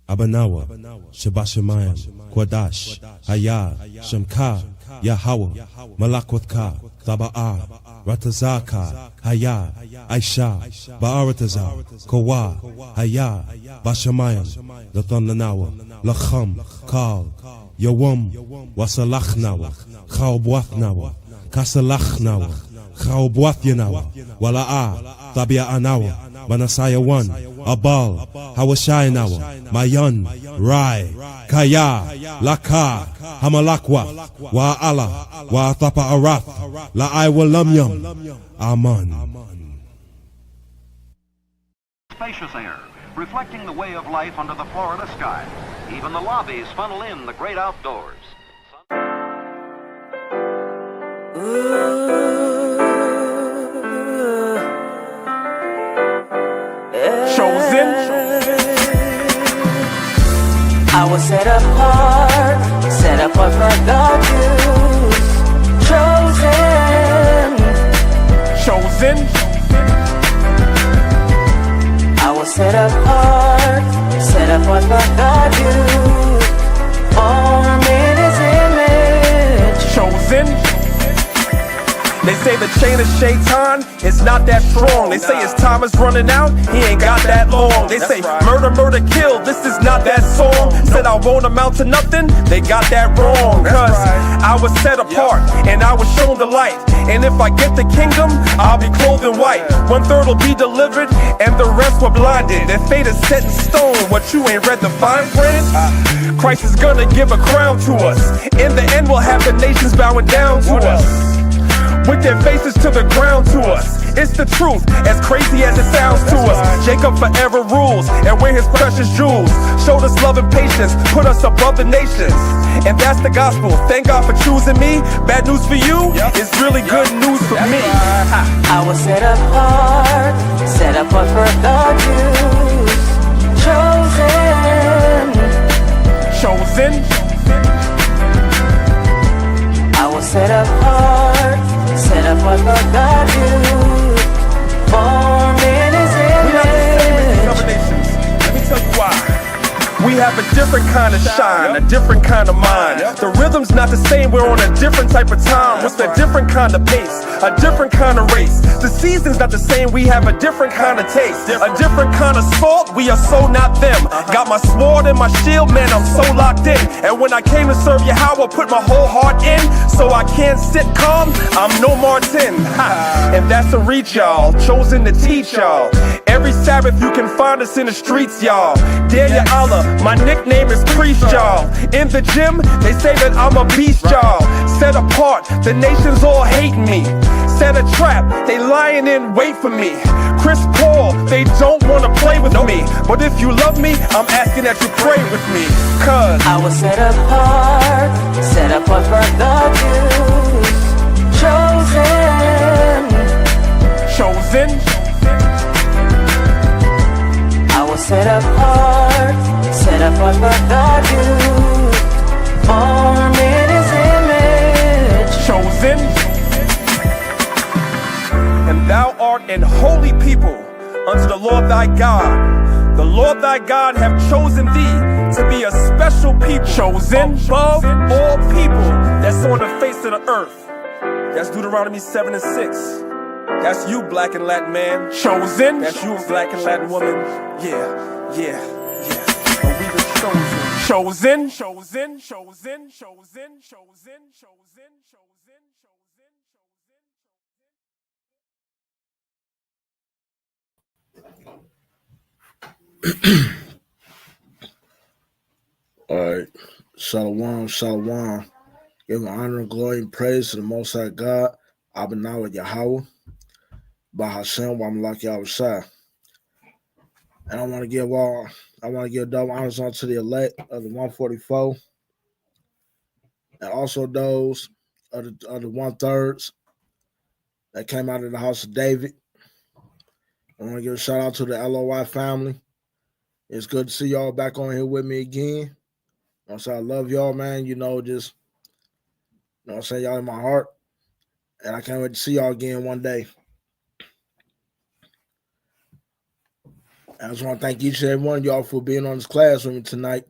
Abanawa, Shabashamayim, Kwadash, Hayah, Shemka, Yahawah, Malakwatha, Thaba'ah, Ratazaka, Hayah, Aisha, Ba'aratazar, Kawa, Hayah, Bashamayim, Lathananawa, Lacham, Kal, Yawam, Wasalachnawa, Khawbwathnawa, Kasalachnawa, Khawbwathyanawa, Wala'a, Tabia Anawa, Manasaya 1, Abal, Hawashayanawa, Mayan, Rai, Kaya, Laka, Hamalakwa, Wa'ala, Wa'atapa Arath, La'ai Walamyam, Aman. Spacious air, reflecting the way of life under the Florida sky. Even the lobbies funnel in the great outdoors. Chosen. I was set apart for God's use. Chosen. I was set apart for God's use. Formed in His image. Chosen. They say the chain of Shaitan is not that strong. They say his time is running out, he ain't got that long. They say murder, murder, kill, this is not that song. Said I won't amount to nothing, they got that wrong. Cause I was set apart and I was shown the light. And if I get the kingdom, I'll be clothed in white. 1/3 will be delivered and the rest were blinded. Their fate is set in stone, what you ain't read the fine print? Christ is gonna give a crown to us. In the end we'll have the nations bowing down to us, with their faces to the ground to us. It's the truth, as crazy as it sounds to us. Jacob forever rules, and we're his precious jewels. Showed us love and patience, put us above the nations. And that's the gospel, thank God for choosing me. Bad news for you, is really good news for me. I was set apart for God's use. Chosen. I was set apart for God's use. Formed in His We're not the same as these other image. nations. Let me tell you why. We have a different kind of shine, a different kind of mind. The rhythm's not the same, we're on a different type of time. With a different kind of pace, a different kind of race. The season's not the same, we have a different kind of taste. A different kind of salt, we are so not them. Got my sword and my shield, man, I'm so locked in. And when I came to serve Yahawah, put my whole heart in. So I can't sit calm, I'm no Martin. And that's a reach, y'all, chosen to teach y'all. Every Sabbath you can find us in the streets, y'all. Dear Yahawah, my nickname is Priest, y'all. In the gym, they say that I'm a beast, y'all. Set apart, the nations all hating me. Set a trap, they lying in wait for me. Chris Paul, they don't wanna play with me. But if you love me, I'm asking that you pray with me. Cause I was set apart for God's use. chosen. I was set apart for God's use. Formed in His image. Chosen. And thou art an holy people unto the Lord thy God. The Lord thy God have chosen thee to be a special people, chosen above all people that's on the face of the earth. That's Deuteronomy 7:6. That's you, black and Latin man. Chosen. That's you, black and Latin woman. Yeah. And we the chosen. Chosen. Alright, Shalom. Give honor and glory and praise to the Most High God, Abanawa Yahawah, by Hashem, Wamalak Yahushua. And I want to give double honors unto the elect of the 144, and also those of the 1/3 that came out of the house of David. I want to give a shout out to the LOI family. It's good to see y'all back on here with me again. So I love y'all, man. Just I'm saying, y'all in my heart. And I can't wait to see y'all again one day. I just want to thank each and every one of y'all for being on this class with me tonight.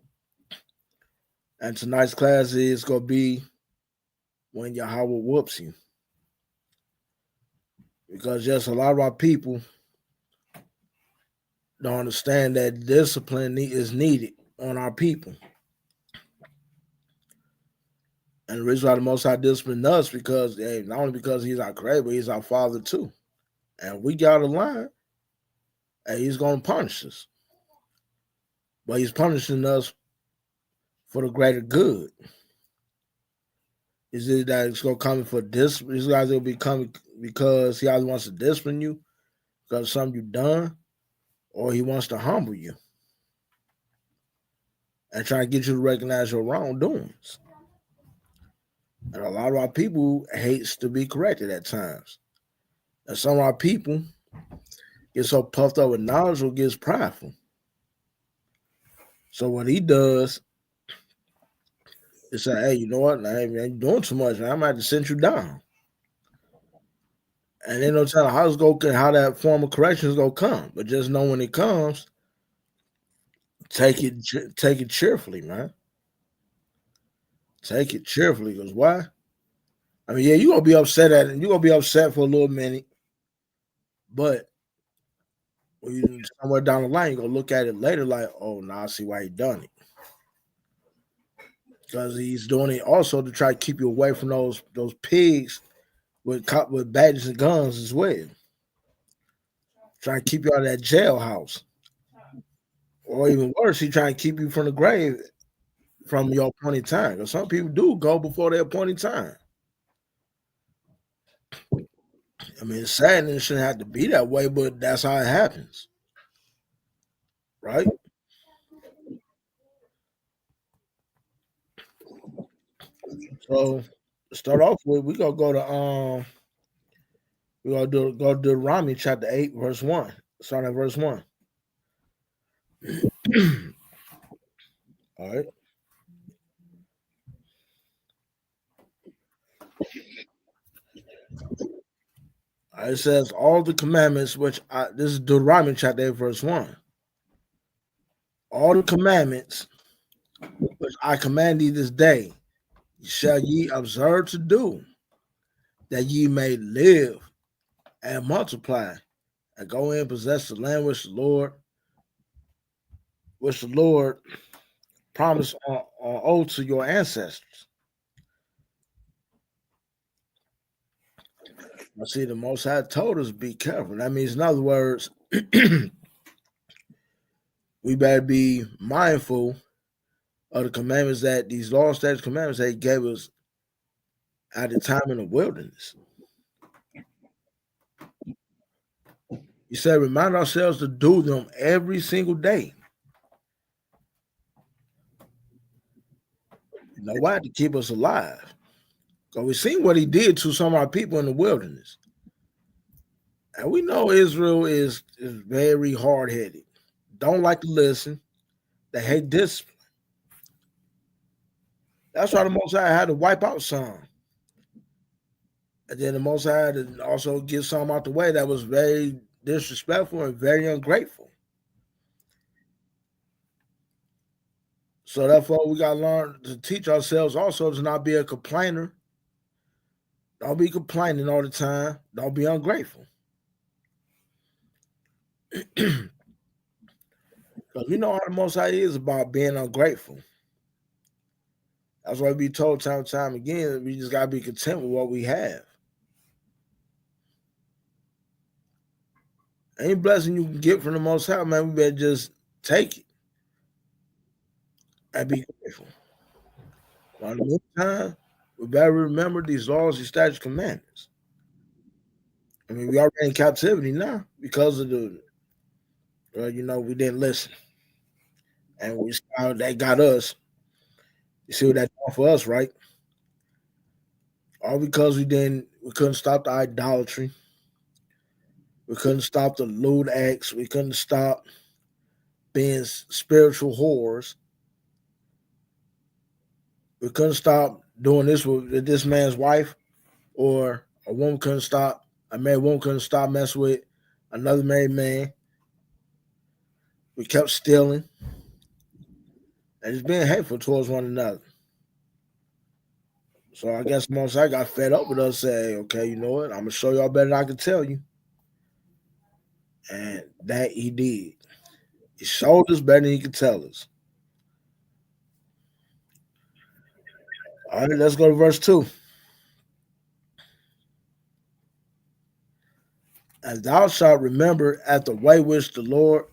And tonight's class is going to be when Yahawah whoops you. Because just a lot of our people don't understand that discipline is needed on our people. And the reason why the Most High disciplined us because not only because he's our creator, but he's our father too. And we got a line, and he's going to punish us. But he's punishing us for the greater good. Is it that it's going to come for discipline? These guys will be coming because he either wants to discipline you because of something you've done, or he wants to humble you and try to get you to recognize your wrongdoings. And a lot of our people hates to be corrected at times. And some of our people get so puffed up with knowledge or gets prideful. So what he does is say, hey, you know what? Now, hey, man, you're doing too much. Man. I'm going to have to send you down. And they don't tell how that form of correction is going to come. But just know when it comes, take it cheerfully, man. Take it cheerfully. Because why? I mean, yeah, you're going to be upset at it. You're going to be upset for a little minute. But when you somewhere down the line, you're going to look at it later like, oh, now I see why he done it. Because he's doing it also to try to keep you away from those pigs with badges and guns as well. Trying to keep you out of that jailhouse. Or even worse, he's trying to keep you from the grave from your appointed time. Because some people do go before their appointed time. I mean, it's sad and it shouldn't have to be that way, but that's how it happens. Right? So to start off with, we're gonna go to go to Deuteronomy chapter 8, verse 1. Start at verse 1. All right. It says all the commandments this is Deuteronomy chapter 8, verse 1. All the commandments which I command thee this day shall ye observe to do, that ye may live and multiply, and go in and possess the land which the Lord promised on oath to your ancestors. I see the Most High told us be careful. That means, in other words, we better be mindful of the commandments that these law, statutes, commandments that he gave us at the time in the wilderness. He said, remind ourselves to do them every single day. You know why? To keep us alive. Because we've seen what he did to some of our people in the wilderness. And we know Israel is very hard-headed. Don't like to listen. They hate discipline. That's why the Most High had to wipe out some. And then the Most High had to also get some out the way that was very disrespectful and very ungrateful. So therefore, we got to learn to teach ourselves also to not be a complainer. Don't be complaining all the time. Don't be ungrateful. Because we know how the Most High is about being ungrateful. That's why we be told time and time again, we just got to be content with what we have. Any blessing you can get from the Most High, man, we better just take it and be grateful. But in the meantime, we better remember these laws, these statutes, commandments. I mean, we already in captivity now because of we didn't listen. And they got us. You see what that done for us, right? All because we couldn't stop the idolatry. We couldn't stop the lewd acts. We couldn't stop being spiritual whores. We couldn't stop doing this with this man's wife, or a married woman couldn't stop messing with another married man. We kept stealing and just being hateful towards one another. So I guess Most High got fed up with us, say, okay, you know what? I'm gonna show y'all better than I can tell you. And that he did. He showed us better than he could tell us. All right, let's go to verse 2. And thou shalt remember at the way which the Lord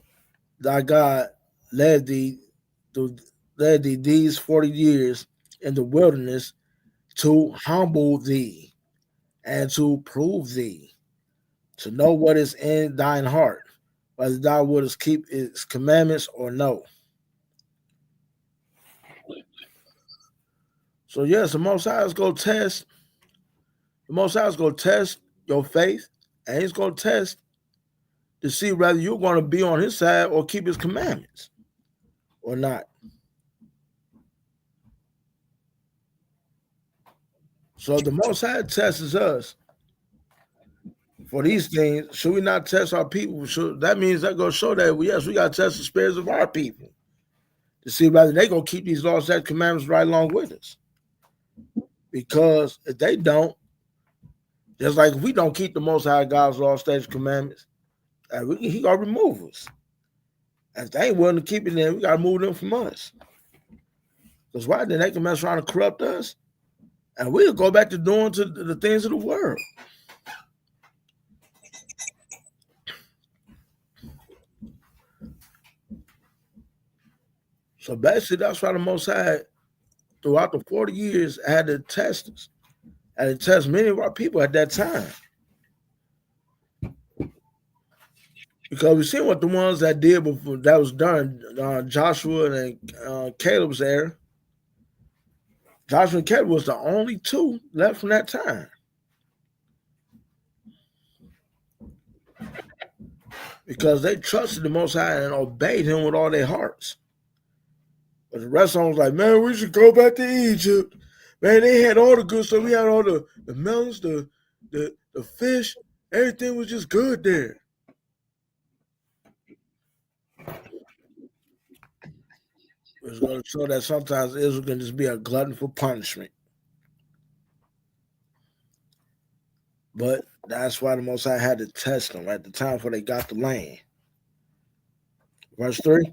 thy God led thee these 40 years in the wilderness to humble thee and to prove thee, to know what is in thine heart, whether thou wouldest keep his commandments or no. So yes, the Most High is going to test. The Most High is going to test your faith, and he's going to test to see whether you're going to be on his side or keep his commandments or not. So the Most High tests us for these things. Should we not test our people? That means that going to show that, yes, we got to test the spirits of our people to see whether they're going to keep these laws and commandments right along with us. Because if they don't, just like if we don't keep the Most High God's laws, statutes, commandments, he got to remove us. If they ain't willing to keep it, then we got to move them from us. Because why? Then they can mess around and corrupt us, and we'll go back to doing to the things of the world. So basically, that's why the Most High, throughout the 40 years, had to test us, had to test many of our people at that time. Because we seen what the ones that did before, that was done, Joshua and Caleb's era. Joshua and Caleb was the only two left from that time. Because they trusted the Most High and obeyed him with all their hearts. But the rest of them was like, man, we should go back to Egypt. Man, they had all the good stuff. We had all the melons, the fish. Everything was just good there. It's going to show that sometimes Israel can just be a glutton for punishment. But that's why the Most High had to test them at the time before they got the land. Verse 3.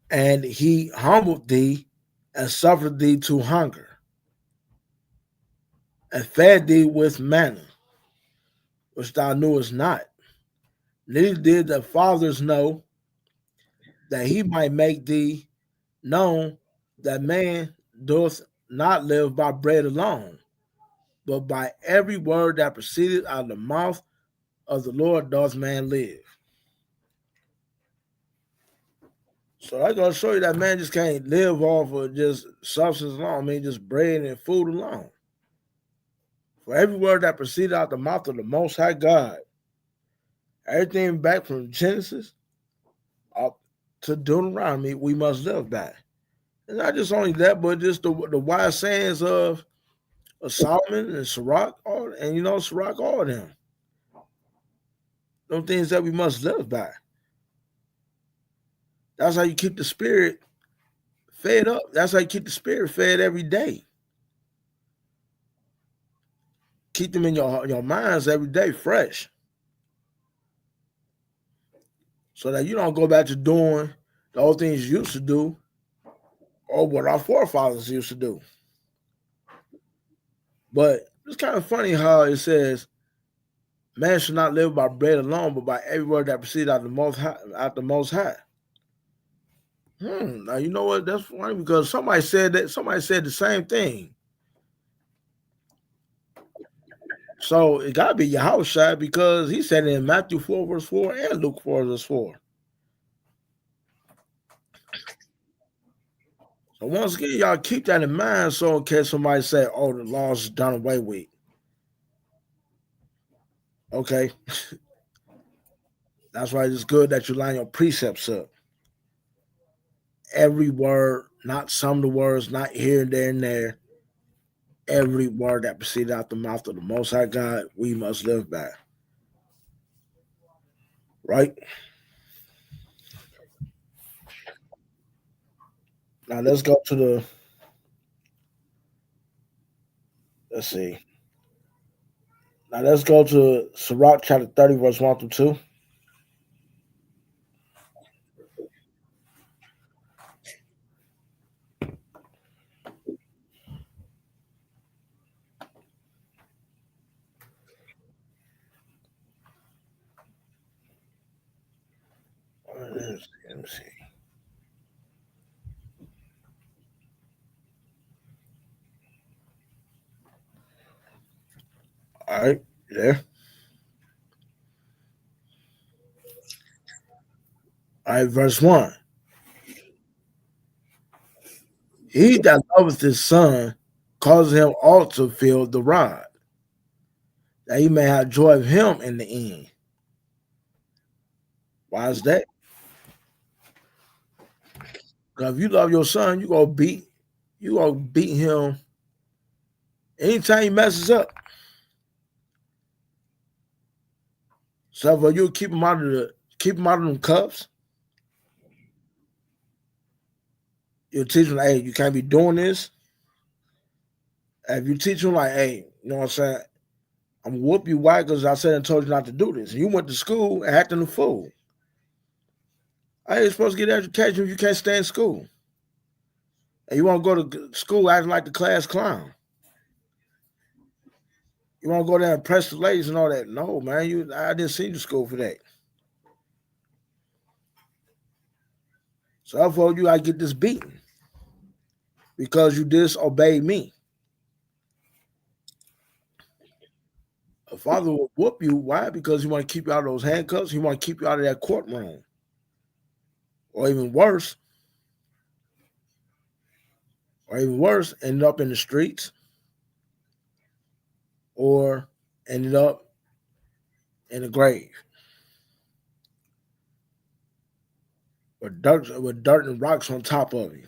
And he humbled thee and suffered thee to hunger and fed thee with manna, which thou knewest not. Neither did the fathers know, that he might make thee known that man doth not live by bread alone, but by every word that proceeded out of the mouth of the Lord doth man live. So that's going to show you that man just can't live off of just substance alone. I mean, just bread and food alone. For every word that proceeded out the mouth of the Most High God, everything back from Genesis up to Deuteronomy, we must live by. And not just only that, but just the wise sayings of Solomon and Sirach, Sirach, all of them. Those things that we must live by. That's how you keep the spirit fed up. That's how you keep the spirit fed every day. Keep them in your minds every day fresh. So that you don't go back to doing the old things you used to do or what our forefathers used to do. But it's kind of funny how it says, man should not live by bread alone, but by every word that proceeds out the Most High. Now you know what? That's funny because somebody said that. Somebody said the same thing. So it got to be Yahawah because he said it in Matthew 4 verse 4 and Luke 4 verse 4. So once again, y'all keep that in mind. So in case somebody say, "Oh, the laws is done away with," okay, that's why it's good that you line your precepts up. Every word, not some of the words, not here and there and there. every word that proceeded out the mouth of the Most High God, we must live by. Right? Now let's go to let's see. Now let's go to Sirach chapter 30, verse 1 through 2. Let me see. All right, there. All right, verse 1. He that loveth his son causes him also to feel the rod, that he may have joy of him in the end. Why is that? Because if you love your son, you gonna beat him anytime he messes up. So if you keep him out of them cuffs, you teach him, hey, you can't be doing this. And if you teach him like, hey, you know what I'm saying? I'm gonna whoop you. Why? Because I said and told you not to do this. And you went to school acting a fool. I ain't supposed to get education if you can't stay in school. And you want to go to school acting like the class clown. You want to go there and press the ladies and all that. No, man, I didn't send you to school for that. So therefore, you gotta get this beaten because you disobeyed me. A father will whoop you. Why? Because he want to keep you out of those handcuffs. He want to keep you out of that courtroom. Or even worse, ended up in the streets or ended up in the grave with dirt and rocks on top of you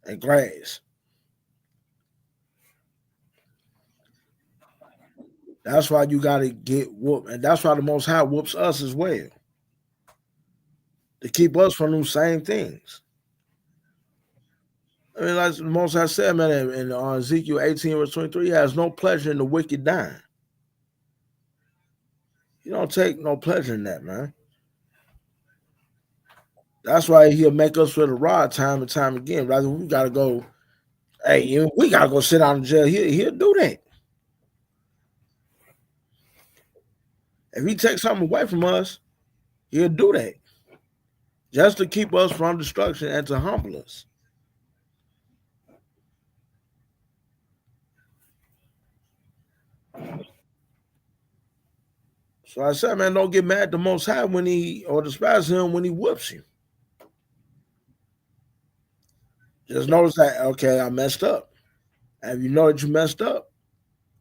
and grass. That's why you got to get whooped. And that's why the Most High whoops us as well, to keep us from those same things. I mean, like the Most High said, man, in Ezekiel 18, verse 23, he has no pleasure in the wicked dying. You don't take no pleasure in that, man. That's why he'll make us feel the rod time and time again. Rather, we got to go, hey, we got to go sit down in jail. He'll do that. If he takes something away from us, he'll do that just to keep us from destruction and to humble us. So I said, man, don't get mad at the Most High or despise him when he whoops you. Just notice that, okay, I messed up. And if you know that you messed up,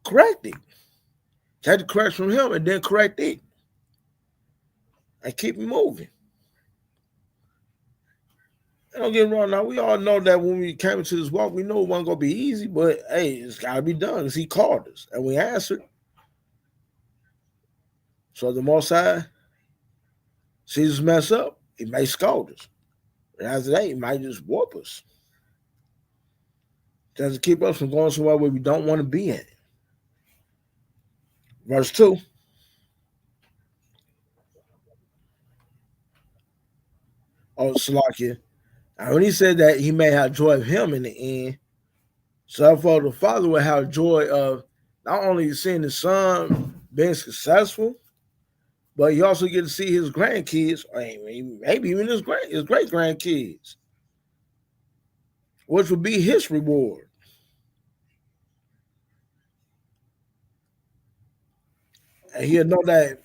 correct it. Take the correction from him and then correct it. And keep it moving. Don't get me wrong now. We all know that when we came into this walk, we know it wasn't going to be easy, but hey, it's got to be done because he called us and we answered. So the Most High sees us mess up, he may scold us. And after that, he might just whoop us. Just to keep us from going somewhere where we don't want to be at. Verse 2. Oh, Salakia. Now, when he said that he may have joy of him in the end, so therefore the father will have joy of not only seeing his son being successful, but he also get to see his grandkids, or maybe even his great grandkids, which would be his reward. And he'll know that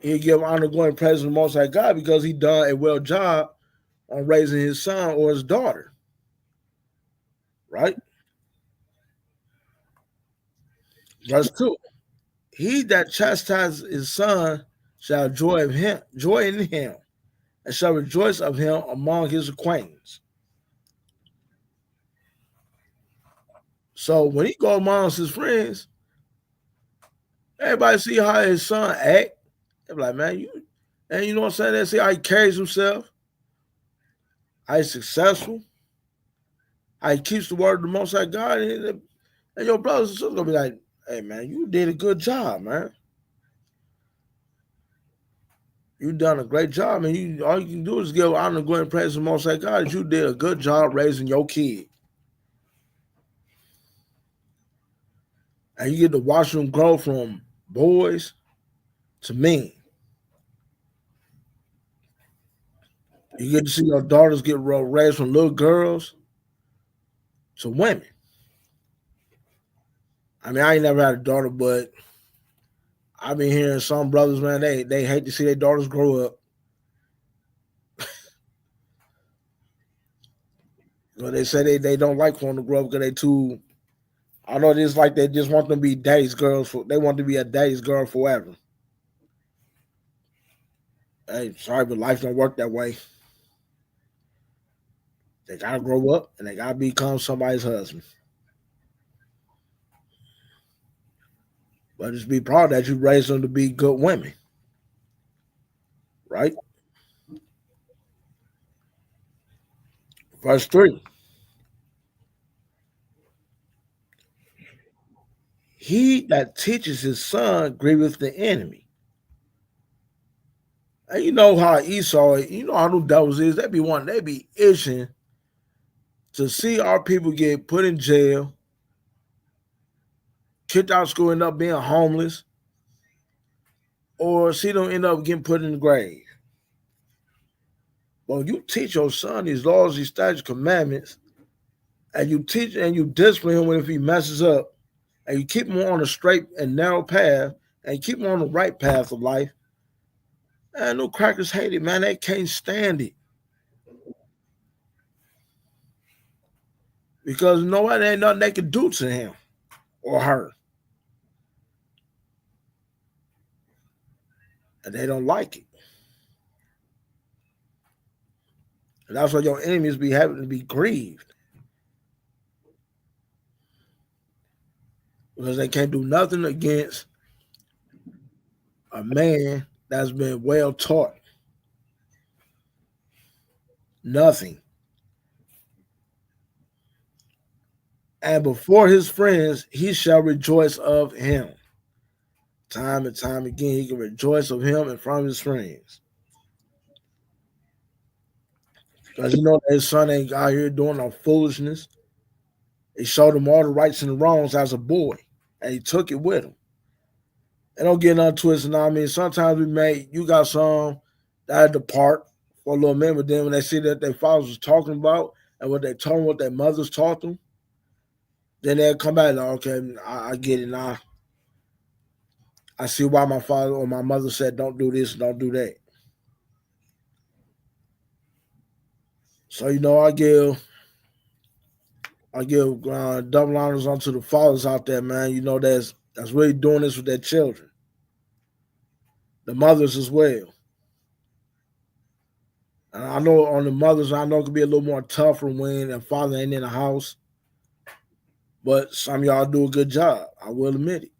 he'll give honor, glory, and praise to the Most High God because he done a well job on raising his son or his daughter. Right? Verse 2. He that chastises his son shall joy in him, and shall rejoice of him among his acquaintance. So when he go amongst his friends, everybody see how his son act. They're like, man, and you know what I'm saying? They see how he carries himself, how he's successful, how he keeps the word of the Most High God, and your brothers and sisters gonna be like, hey man, you did a good job, man. You done a great job, and all you can do is give honor and glory and praise the Most High God that you did a good job raising your kid. And you get to watch them grow from boys to men. You get to see your daughters get raised from little girls to women. I mean, I ain't never had a daughter, but I've been hearing some brothers, man, they hate to see their daughters grow up. They say they don't like for them to grow up because they too. I know it's like they just want them to be daddy's girls. They want to be a daddy's girl forever. Hey, sorry, but life don't work that way. They gotta grow up and they gotta become somebody's husband. But just be proud that you raised them to be good women. Right? Verse 3. He that teaches his son grieveth the enemy. And you know how Esau, you know how them devils is. They be itching to see our people get put in jail, kicked out of school, end up being homeless, or see them end up getting put in the grave. Well, you teach your son these laws, these statutes, commandments, and you teach and you discipline him when if he messes up, and you keep him on a straight and narrow path, and you keep him on the right path of life. And no crackers hate it, man. They can't stand it. Because you know what? There ain't nothing they can do to him or her. And they don't like it. And that's why your enemies be having to be grieved. Because they can't do nothing against a man that's been well taught. Nothing. And before his friends, he shall rejoice of him. Time and time again, he can rejoice of him in front of his friends. Because you know that his son ain't out here doing no foolishness. He showed him all the rights and the wrongs as a boy, and he took it with him. And don't get none twisted. I mean, sometimes you got some that depart for a little minute, but then when they see that their fathers was talking about and what they told them, what their mothers taught them, then they'll come back like, okay, I get it now. I see why my father or my mother said don't do this, don't do that. So you know, I give double honors onto the fathers out there, man. You know, that's really doing this with their children, the mothers as well. And I know on the mothers, I know it could be a little more tougher when the father ain't in the house, but some of y'all do a good job. I will admit it.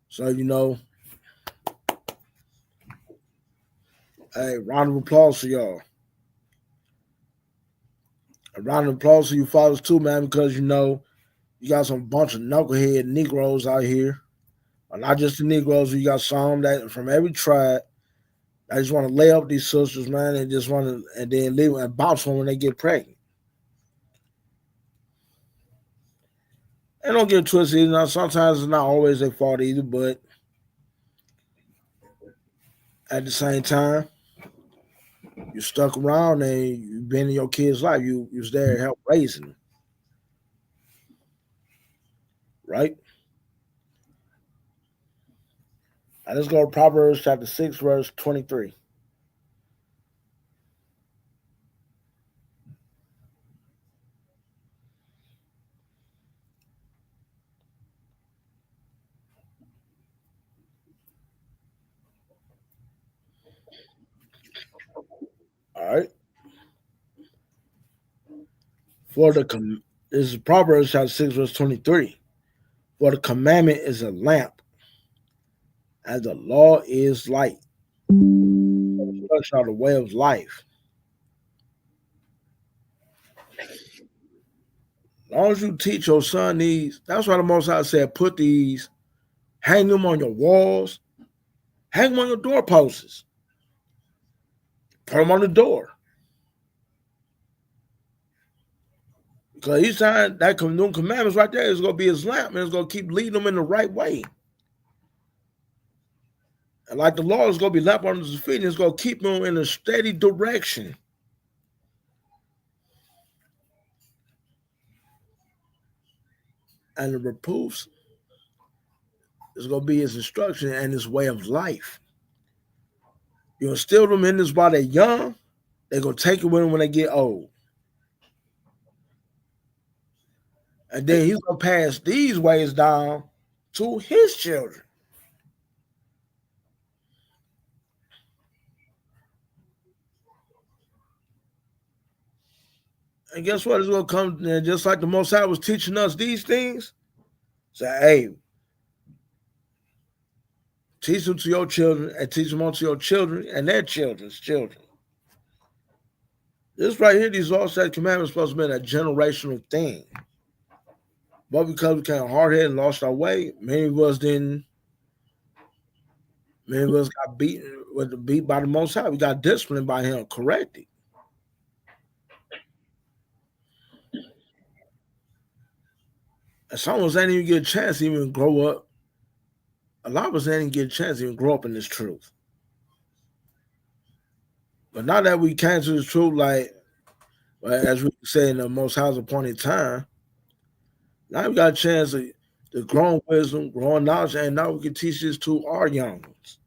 So you know, hey, round of applause for y'all. A round of applause for you fathers too, man, because you know you got some bunch of knucklehead Negroes out here. Not just the Negroes, you got some that from every tribe. I just want to lay up these sisters, man, and just want to, and then leave and bounce them when they get pregnant. And don't get twisted. You know, sometimes it's not always their fault either, but at the same time, you stuck around and you've been in your kid's life. You was there to help raising them, right? Now let's go to Proverbs chapter 6, verse 23. All right. This is Proverbs chapter 6, verse 23. For the commandment is a lamp, and the law is light. Such are the way of life. As long as you teach your son these, that's why the Most High said, put these, hang them on your walls, hang them on your doorposts, put them on the door. Because each time that them commandments right there is going to be his lamp, and it's going to keep leading them in the right way. And like the law is going to be lamp under his feet, and it's going to keep them in a steady direction. And the reproofs is going to be his instruction and his way of life. You instill them in this while they're young, they're going to take it with them when they get old. And then he's going to pass these ways down to his children. And guess what? It's going to come, and just like the Most High was teaching us these things, say, hey, teach them to your children and teach them on to your children and their children's children. This right here, these all set commandments supposed to be a generational thing. But because we became hard-headed and lost our way, many of us got beat by the Most High. We got disciplined by him, corrected. And some of us ain't even get a chance to even grow up. A lot of us ain't even get a chance to even grow up in this truth. But now that we came to this truth, like as we say in the Most High's appointed time, now we got a chance to grow in wisdom, grow in knowledge, and now we can teach this to our young ones.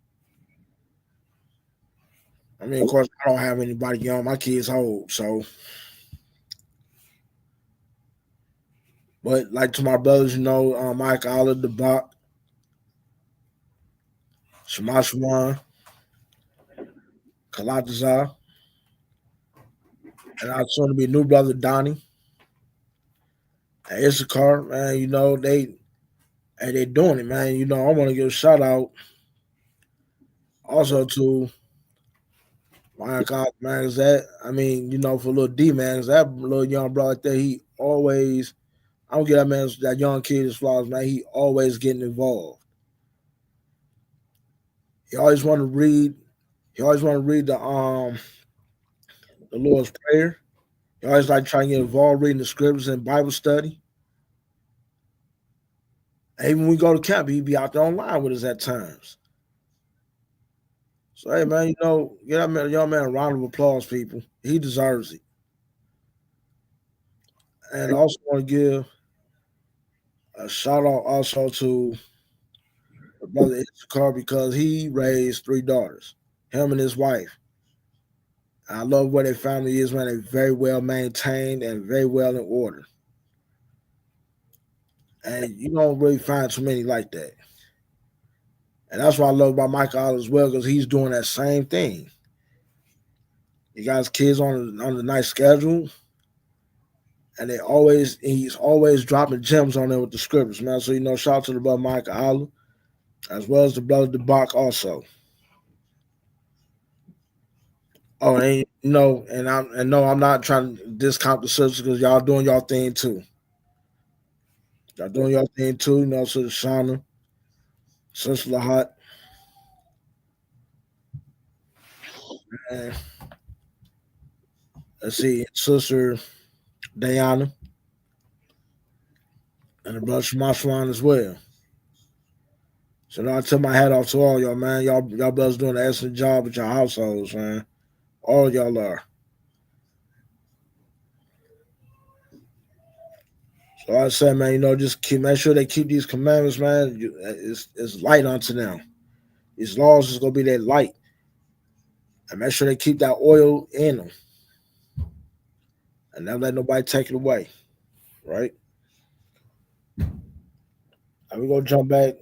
I mean, of course, I don't have anybody young. My kids old, so. But like to my brothers, Mike Olive, the Bach, Shemashwan, Kalatazar, and our soon to be new brother Donnie. And Issachar, man, they doing it, man. I want to give a shout out also to my God, man, is that, for little D, man, is that little young brother like that, he always, I don't get that man, that young kid his flowers, man, he always getting involved. He always want to read the Lord's Prayer. He always like trying to get involved reading the scriptures and Bible study. And even when we go to camp, he'd be out there online with us at times. So, hey, man, get that young man a round of applause, people. He deserves it. And I also want to give a shout out also to brother Issachar because he raised 3 daughters, him and his wife. I love where their family is, man. They're very well maintained and very well in order. And you don't really find too many like that. And that's what I love about Michael Olive as well, because he's doing that same thing. He got his kids on the nice schedule. And he's always dropping gems on there with the scriptures, man. So, shout out to the brother Michael Olive, as well as the brother DeBach also. Oh, and I'm not trying to discount the sisters because y'all doing y'all thing too. Y'all doing y'all thing too, Sister Shauna, Sister Lahat. And let's see, Sister Diana. And the brother Shemashwan as well. So now I tip my hat off to all y'all, man. Y'all brothers doing an excellent job with your households, man. All y'all are. So like I said, man, just make sure they keep these commandments, man. It's light unto them. These laws is gonna be their light. And make sure they keep that oil in them. And never let nobody take it away. Right? And we're gonna jump back,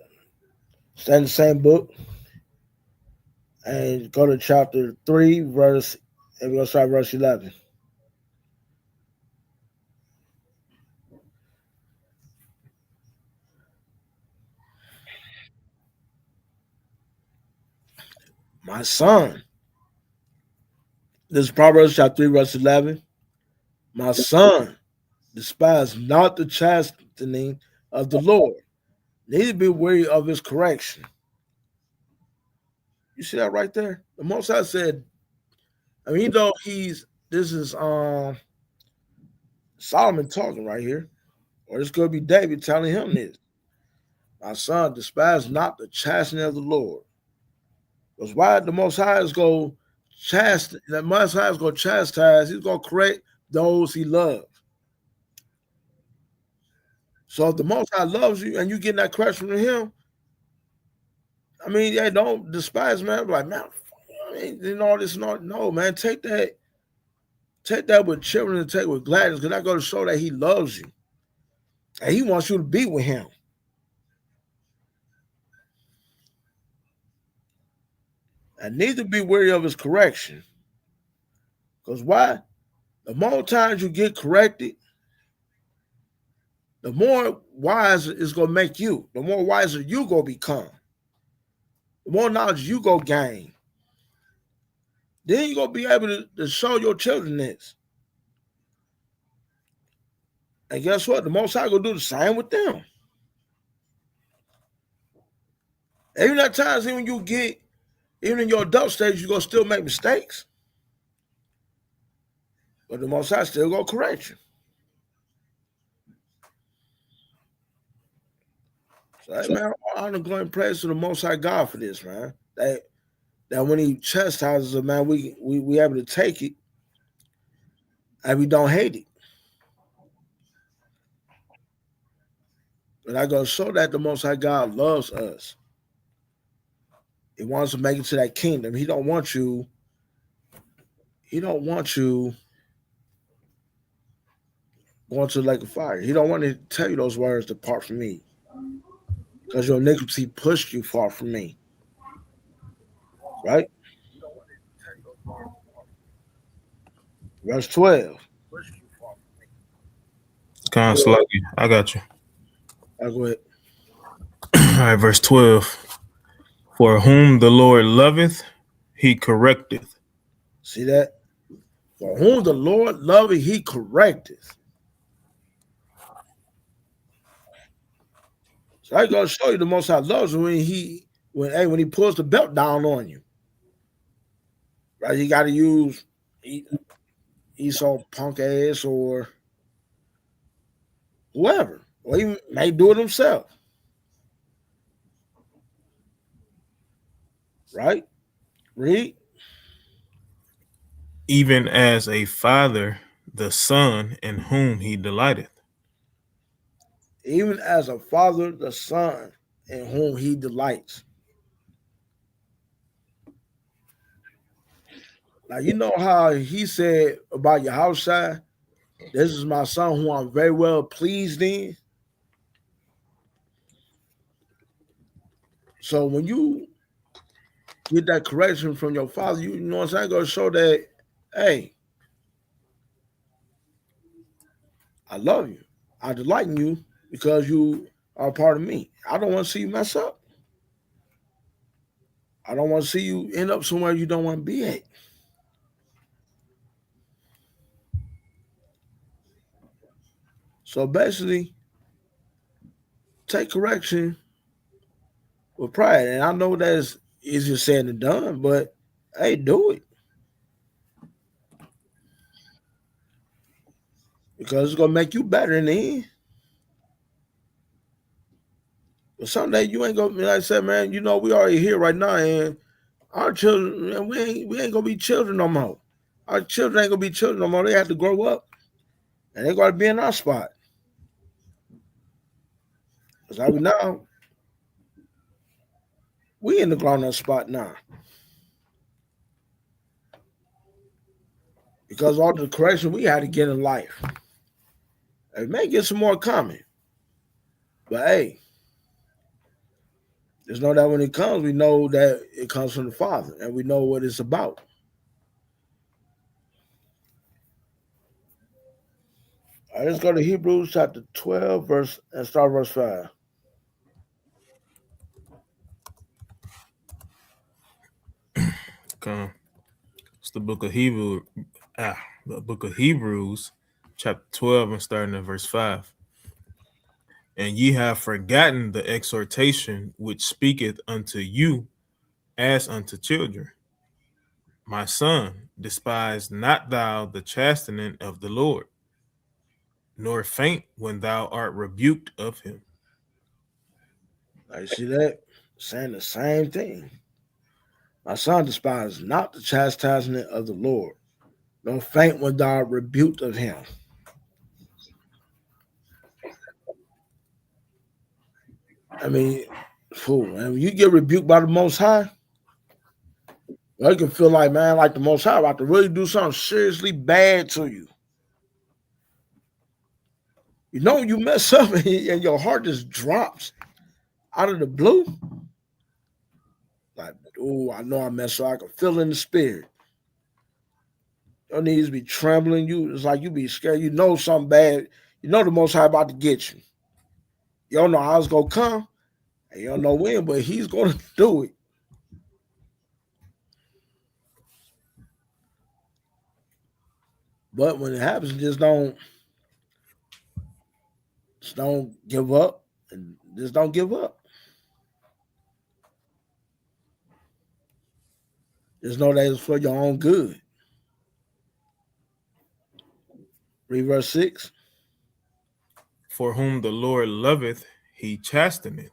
stay in the same book, and go to chapter 3, and we're gonna start verse 11. My son. This is Proverbs chapter 3, verse 11. My son, despise not the chastening of the Lord, neither be weary of his correction. You see that right there? The Most High said, I mean, this is Solomon talking right here, or this could be David telling him this. My son, despise not the chastening of the Lord. Because why the Most High is going chastise, the Most High is going to chastise, he's going to correct those he loves. So if the Most High loves you and you getting that correction from him, I mean, yeah, don't despise, man. Like, man, I mean, you know, this not no, man. Take that with children and take it with gladness, because that goes to show that he loves you. And he wants you to be with him. And neither be weary of his correction. Because why? The more times you get corrected, the more wiser it's going to make you. The more wiser you going to become. The more knowledge you going to gain. Then you're going to be able to show your children this. And guess what? The Most High going to do the same with them. Even at times, even in your adult stage, you're going to still make mistakes. But the Most High still going to correct you. So, hey, man, honor, glory, and praise to the Most High God for this, man. That when he chastises us, man, we able to take it and we don't hate it. And I go show that the Most High God loves us. He wants to make it to that kingdom. He don't want you going to the lake of fire. He don't want to tell you those words, depart from me. Because your iniquity pushed you far from me. Right? Verse 12. It's kind of sluggy. I got you. I'll go ahead. All right, verse 12. For whom the Lord loveth, he correcteth. See that? For whom the Lord loveth, he correcteth. So I gotta show you the Most High loves you when he pulls the belt down on you. Right? You gotta use Esau punk ass or whoever. Or he may do it himself. Right? Read. Even as a father, the son in whom he delighteth. Even as a father, the son in whom he delights. Now, you know how he said about Yahawah, this is my son who I'm very well pleased in. So when you get that correction from your father, you know what I'm saying? Going to show that, hey, I love you. I delight in you because you are a part of me. I don't want to see you mess up. I don't want to see you end up somewhere you don't want to be at. So basically, take correction with pride. And I know that's easier said than done, but hey, do it. Because it's going to make you better in the end. But someday you ain't going to, like I said, man, you know, we already here right now, and our children, man, we ain't going to be children no more. Our children ain't going to be children no more. They have to grow up, and they got to be in our spot. Because like now, we in the grown-up spot now. Because all the correction we had to get in life. And we may get some more coming. But hey, just know that when it comes, we know that it comes from the Father, and we know what it's about. All right, let's go to Hebrews chapter 12, and start verse 5. It's the book of Hebrews, chapter 12, and starting at verse 5. And ye have forgotten the exhortation which speaketh unto you as unto children. My son, despise not thou the chastening of the Lord, nor faint when thou art rebuked of him. I see that saying the same thing. My son, despise not the chastisement of the Lord, nor faint when thou art rebuked of him. I mean, fool, man, when you get rebuked by the Most High, you can feel like, man, like the Most High about to really do something seriously bad to you. You know, you mess up and your heart just drops out of the blue. Like, oh, I know I messed up. I can feel in the spirit. Your knees be trembling. It's like you be scared. You know something bad. You know the Most High about to get you. You don't know how it's going to come. And you don't know when, but he's going to do it. But when it happens, just don't give up. And just don't give up. Just know that it's for your own good. Read verse 6. For whom the Lord loveth, he chasteneth,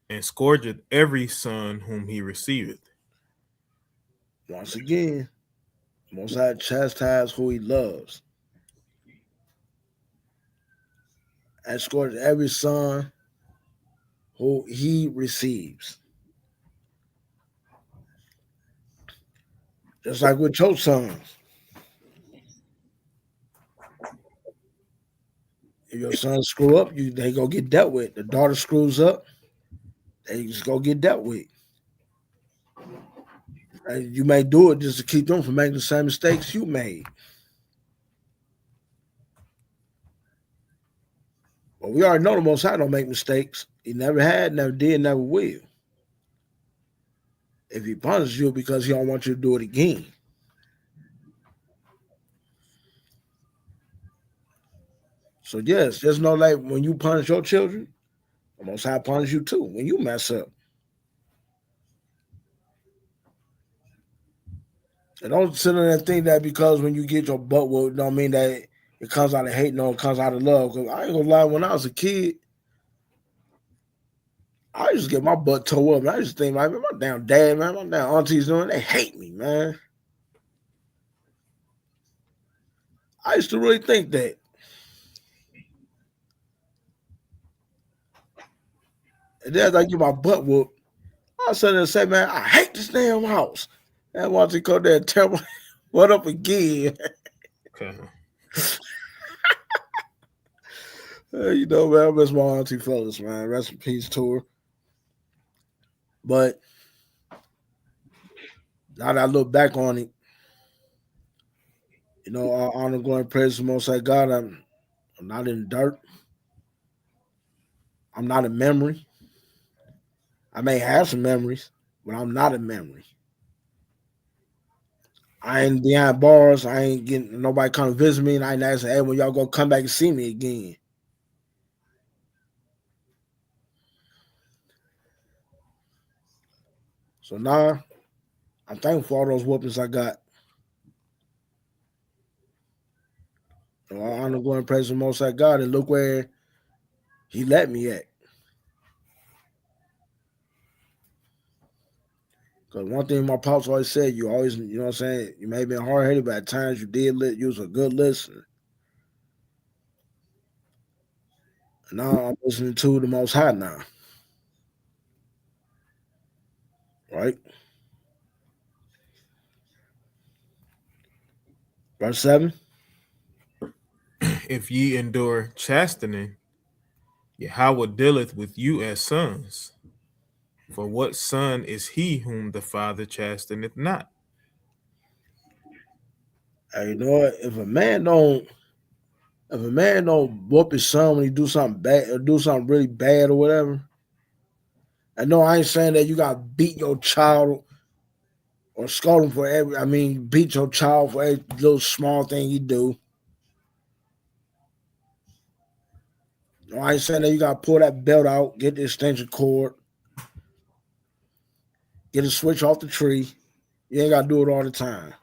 and scourgeth every son whom he receiveth. Once again, Most High chastise who he loves. And scourges every son who he receives. Just like with your sons. If your sons screw up, they go get dealt with. The daughter screws up, they just go get dealt with. And you may do it just to keep them from making the same mistakes you made. But we already know the Most High don't make mistakes. He never had, never did, never will. If he punishes you because he don't want you to do it again. So yes, just know like when you punish your children, the Most High punish you too when you mess up. And don't sit there and think that because when you get your butt whooped, don't mean that it comes out of hate, no, it comes out of love. Because I ain't gonna lie, when I was a kid, I used to get my butt tore up. And I used to think, like, man, my damn dad, man, my damn aunties doing, they hate me, man. I used to really think that. And then as I get my butt whooped, I sit there and say, man, I hate this damn house. And once he come there and tell me what up again. Okay. You know, man, I miss my auntie fellas, man. Rest in peace to her. But now that I look back on it, you know, I honor, glory, and praise the Most High God. I'm not in the dirt. I'm not a memory. I may have some memories, but I'm not a memory. I ain't behind bars. I ain't getting nobody come to visit me, and I ain't asking, hey, when y'all gonna come back and see me again? So now I'm thankful for all those whoopings I got. So I honor, glory, and praise the Most High God, and look where he let me at. Because one thing my pops always said, you always, you know what I'm saying, you may have been hard-headed, but at times you was a good listener. And now I'm listening to the Most High now. Right? Verse 7. If ye endure chastening, Yahawah dealeth with you as sons. For what son is he whom the father chasteneth not? Hey, you know what? If a man don't whoop his son when he do something bad or do something really bad or whatever, I know I ain't saying that you gotta beat your child or scold him for beat your child for every little small thing you do. I ain't saying that you gotta pull that belt out, get the extension cord, get a switch off the tree. You ain't gotta do it all the time.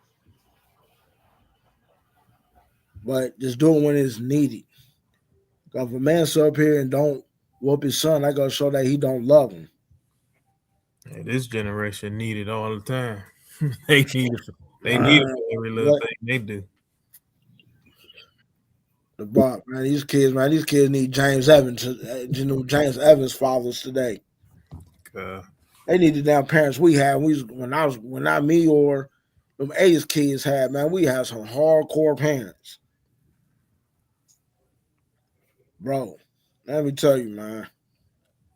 But just do it when it's needed. Because if a man sit up here and don't whoop his son, I gotta show that he don't love him. Hey, this generation need it all the time. They need it for every little thing they do. The bar, man, these kids need James Evans, James Evans fathers today. They need the damn parents we had. When me or them A's kids had, man, we had some hardcore parents. Bro, let me tell you, man.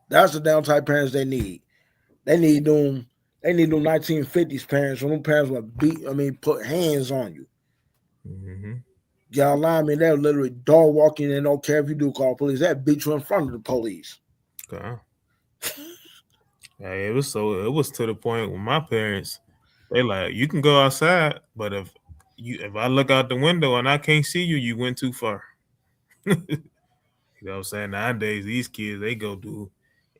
That's the damn type parents they need. They need them 1950s parents, when them parents would put hands on you. Mm-hmm. Y'all lie, they're literally dog walking and don't care if you do call police. They'll beat you in front of the police. Okay. Hey, it was to the point with my parents, they like, you can go outside, but if I look out the window and I can't see you, you went too far. You know what I'm saying? Nowadays, these kids, they go do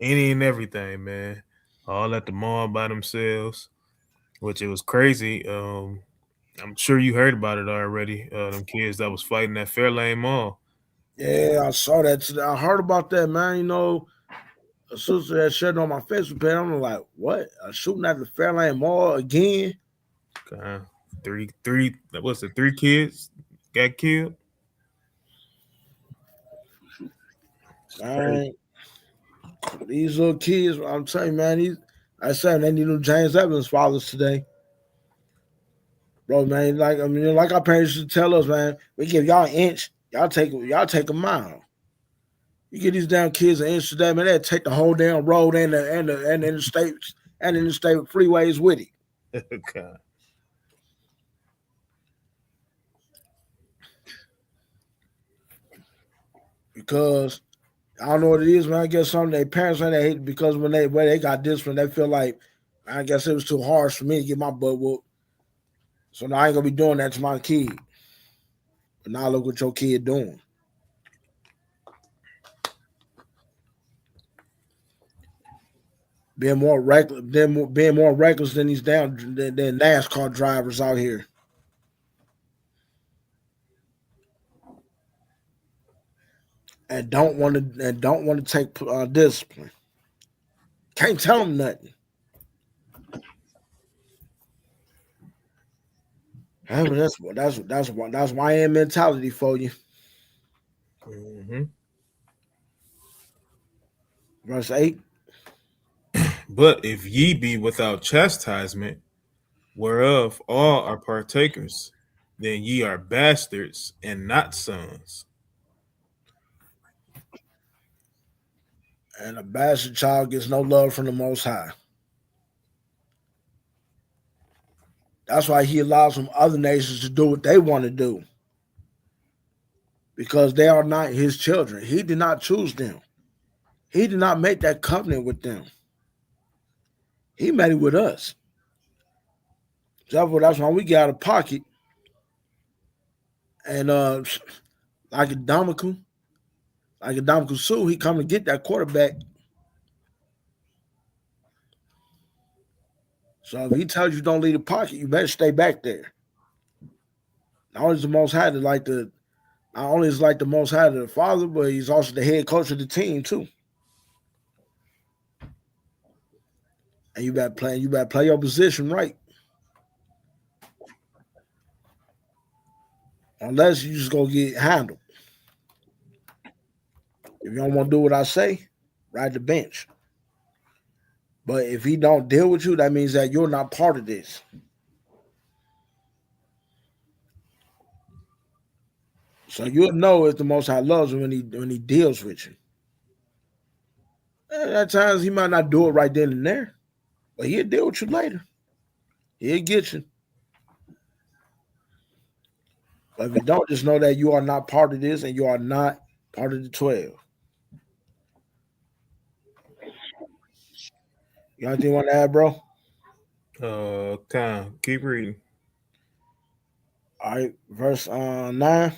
any and everything, man. All at the mall by themselves, which it was crazy. I'm sure you heard about it already. Them kids that was fighting at Fairlane Mall. Yeah, I saw that today. I heard about that, man. You know, a sister had shared on my Facebook page. I'm like, what? A shooting at the Fairlane Mall again? Three kids got killed? Man, these little kids, I'm telling you, man, I said they need them James Evans fathers today. Bro, man, like our parents used to tell us, man, we give y'all an inch, y'all take a mile. You give these damn kids an inch today, man, they'll take the whole damn road and the interstate freeways with it. Okay. Because I don't know what it is, man. I guess some of their parents they hate it because when they got disciplined, they feel like, I guess it was too harsh for me to get my butt whooped. So now I ain't gonna be doing that to my kid. But now look what your kid doing. Being more reckless than these than NASCAR drivers out here. And don't want to take discipline. Can't tell them nothing. That's YN mentality for you. Mm-hmm. Verse 8. But if ye be without chastisement, whereof all are partakers, then ye are bastards and not sons. And a bastard child gets no love from the Most High. That's why he allows some other nations to do what they want to do. Because they are not his children. He did not choose them. He did not make that covenant with them. He made it with us. Therefore, that's why we get out of pocket. And like a Dominican Sue, he come to get that quarterback. So if he tells you don't leave the pocket, you better stay back there. Not only is the Most High the Most High the father, but he's also the head coach of the team too. And you better play your position right. Unless you just go get handled. If you don't want to do what I say, ride the bench. But if he don't deal with you, that means that you're not part of this. So you'll know if the Most High loves you when he deals with you. And at times he might not do it right then and there, but he'll deal with you later. He'll get you. But if you don't, just know that you are not part of this and you are not part of the 12. You got anything you want to add, bro? Keep reading. All right, verse 9.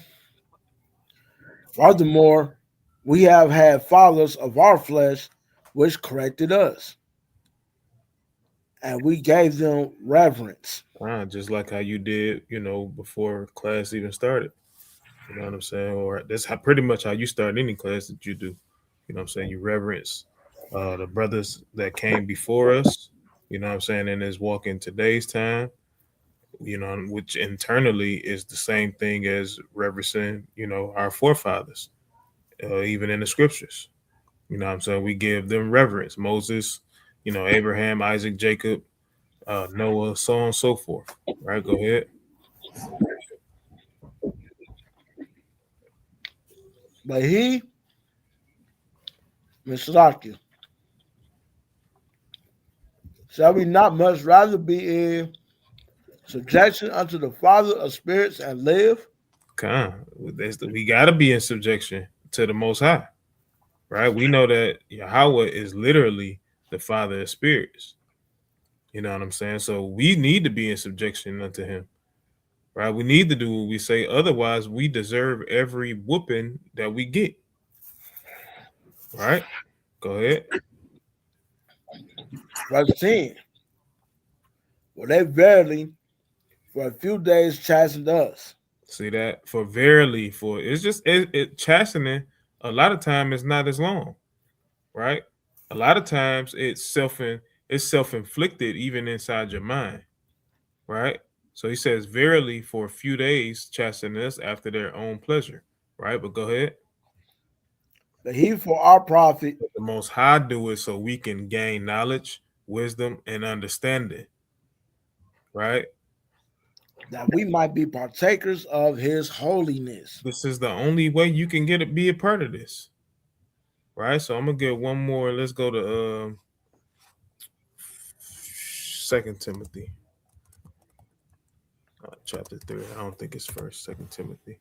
Furthermore, we have had fathers of our flesh which corrected us, and we gave them reverence. Just like how you did, before class even started. You know what I'm saying? Or that's pretty much how you start any class that you do. You know what I'm saying? You reverence the brothers that came before us. You know what I'm saying? And is walking today's time. Which internally is the same thing as reverencing, our forefathers, even in the scriptures. You know what I'm saying? We give them reverence. Moses, Abraham, Isaac, Jacob, Noah, so on and so forth. Right? Go ahead. But he, Mr. shall we not much rather be in subjection unto the Father of spirits and live? We got to be in subjection to the Most High. Right? We know that Yahawah is literally the Father of spirits. You know what I'm saying? So we need to be in subjection unto Him. Right? We need to do what we say. Otherwise, we deserve every whooping that we get. Right? Go ahead. Verse 10. For they verily for a few days chastened us. See that? For verily, for it's just chastening. A lot of time it's not as long, right? A lot of times it's self-inflicted even inside your mind, right? So he says, verily, for a few days chastening us after their own pleasure, right? But go ahead. But he for our profit, The Most High do it so we can gain knowledge, wisdom, and understanding, right? that we might be partakers of his holiness. This is the only way you can be a part of this, right? So I'm gonna get one more. Let's go to 2 Timothy, chapter 3. I don't think it's first. 2 Timothy.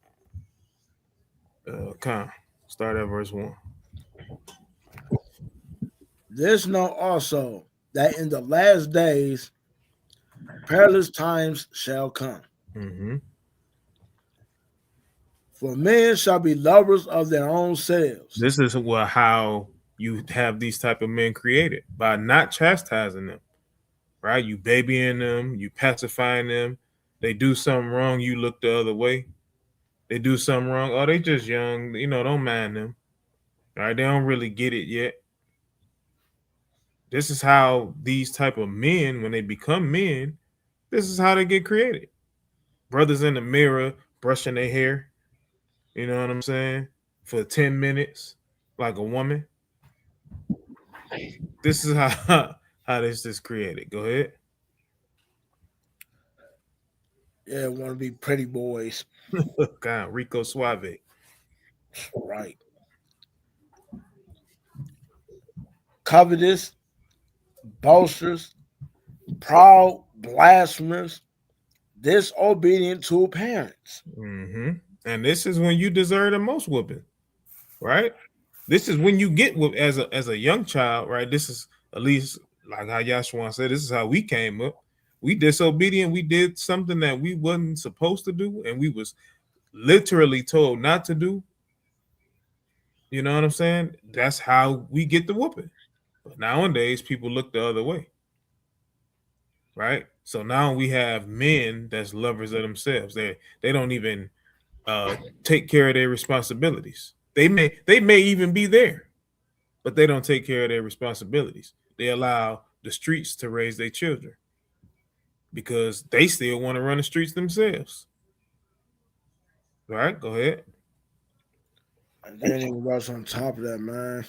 Start at verse 1. This know also that in the last days perilous times shall come. Mm-hmm. For men shall be lovers of their own selves. This is how you have these type of men created, by not chastising them, right? You babying them, you pacifying them. They do something wrong, you look the other way. They do something wrong, oh, they just young, don't mind them. All right, they don't really get it yet. This is how these type of men, when they become men, this is how they get created. Brothers in the mirror brushing their hair, you know what I'm saying, for 10 minutes, like a woman. This is how this is created. Go ahead. Yeah, want to be pretty boys. God, Rico Suave. Right. Covetous, boasters, proud, blasphemers, disobedient to parents. Mm-hmm. And this is when you deserve the most whooping, right? This is when you get whooped as a young child, right? This is at least like how Yahshua said. This is how we came up. We disobedient. We did something that we wasn't supposed to do, and we was literally told not to do. You know what I'm saying? That's how we get the whooping. But nowadays, people look the other way, right? So now we have men that's lovers of themselves. They don't even take care of their responsibilities. They may even be there, but they don't take care of their responsibilities. They allow the streets to raise their children because they still want to run the streets themselves. All right, go ahead. And then even what's on top of that, man.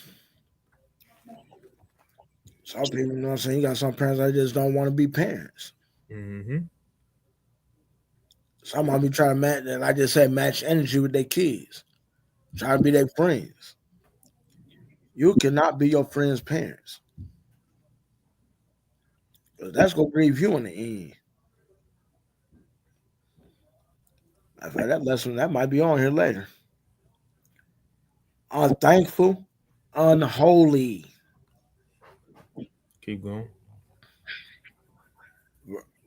Some people, you know what I'm saying? You got some parents that just don't want to be parents. Mm-hmm. Some of them be trying to match, and I just said match energy with their kids, trying to be their friends. You cannot be your friend's parents. That's gonna grieve you in the end. In fact, that lesson that might be on here later. Unthankful, unholy. Keep going.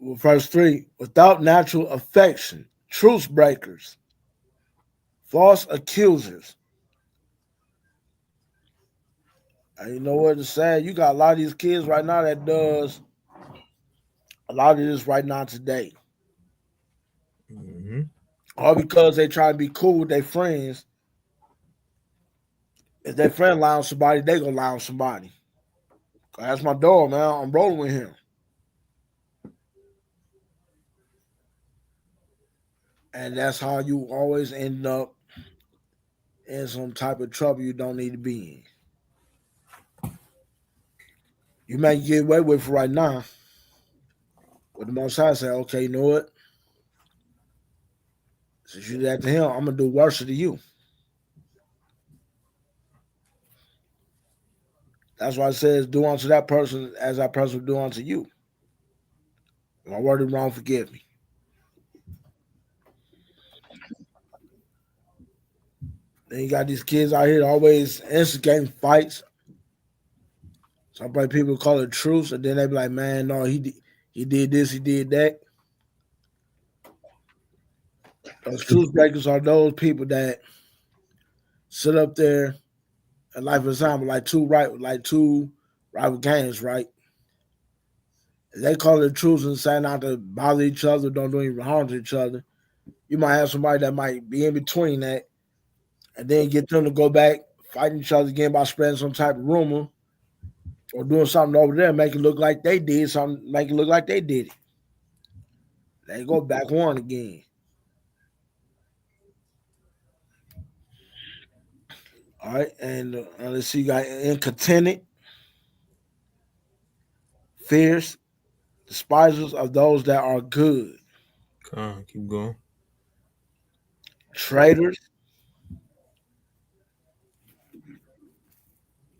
Verse 3, without natural affection, truce breakers, false accusers. And you know what to say? You got a lot of these kids right now that does a lot of this right now today. Mm-hmm. All because they try to be cool with their friends. If their friend lie on somebody, they gonna lie on somebody. That's my dog, man. I'm rolling with him. And that's how you always end up in some type of trouble you don't need to be in. You may get away with it right now. But the Most High say, okay, you know what? Since you did that to him, I'm gonna do worse to you. That's why it says, do unto that person as that person will do unto you. If my word is wrong, forgive me. Then you got these kids out here always instigating fights. Some people call it truce, and then they be like, man, no, he did this, he did that. Those truce breakers are those people that sit up there and like for example, like two rival gangs, right? They call it truce and say not to bother each other, don't do any harm to each other. You might have somebody that might be in between that, and then get them to go back fighting each other again by spreading some type of rumor or doing something over there, make it look like they did something, make it look like they did it. They go back on again. All right, and let's see, you got incontented, fierce, despisers of those that are good, Come on, keep going. traitors,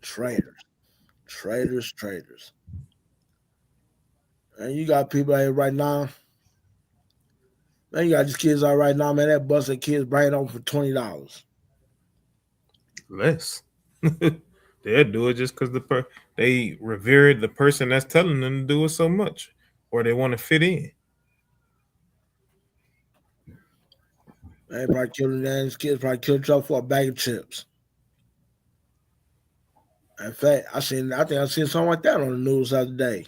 traitors, traitors. And you got people out here right now. Man, you got these kids out right now, man. That busted kids brain open for $20. Less. They'll do it just because they revere the person that's telling them to do it so much, or they want to fit in. They probably killed these kids probably killed each other for a bag of chips. In fact, I think I seen something like that on the news the other day.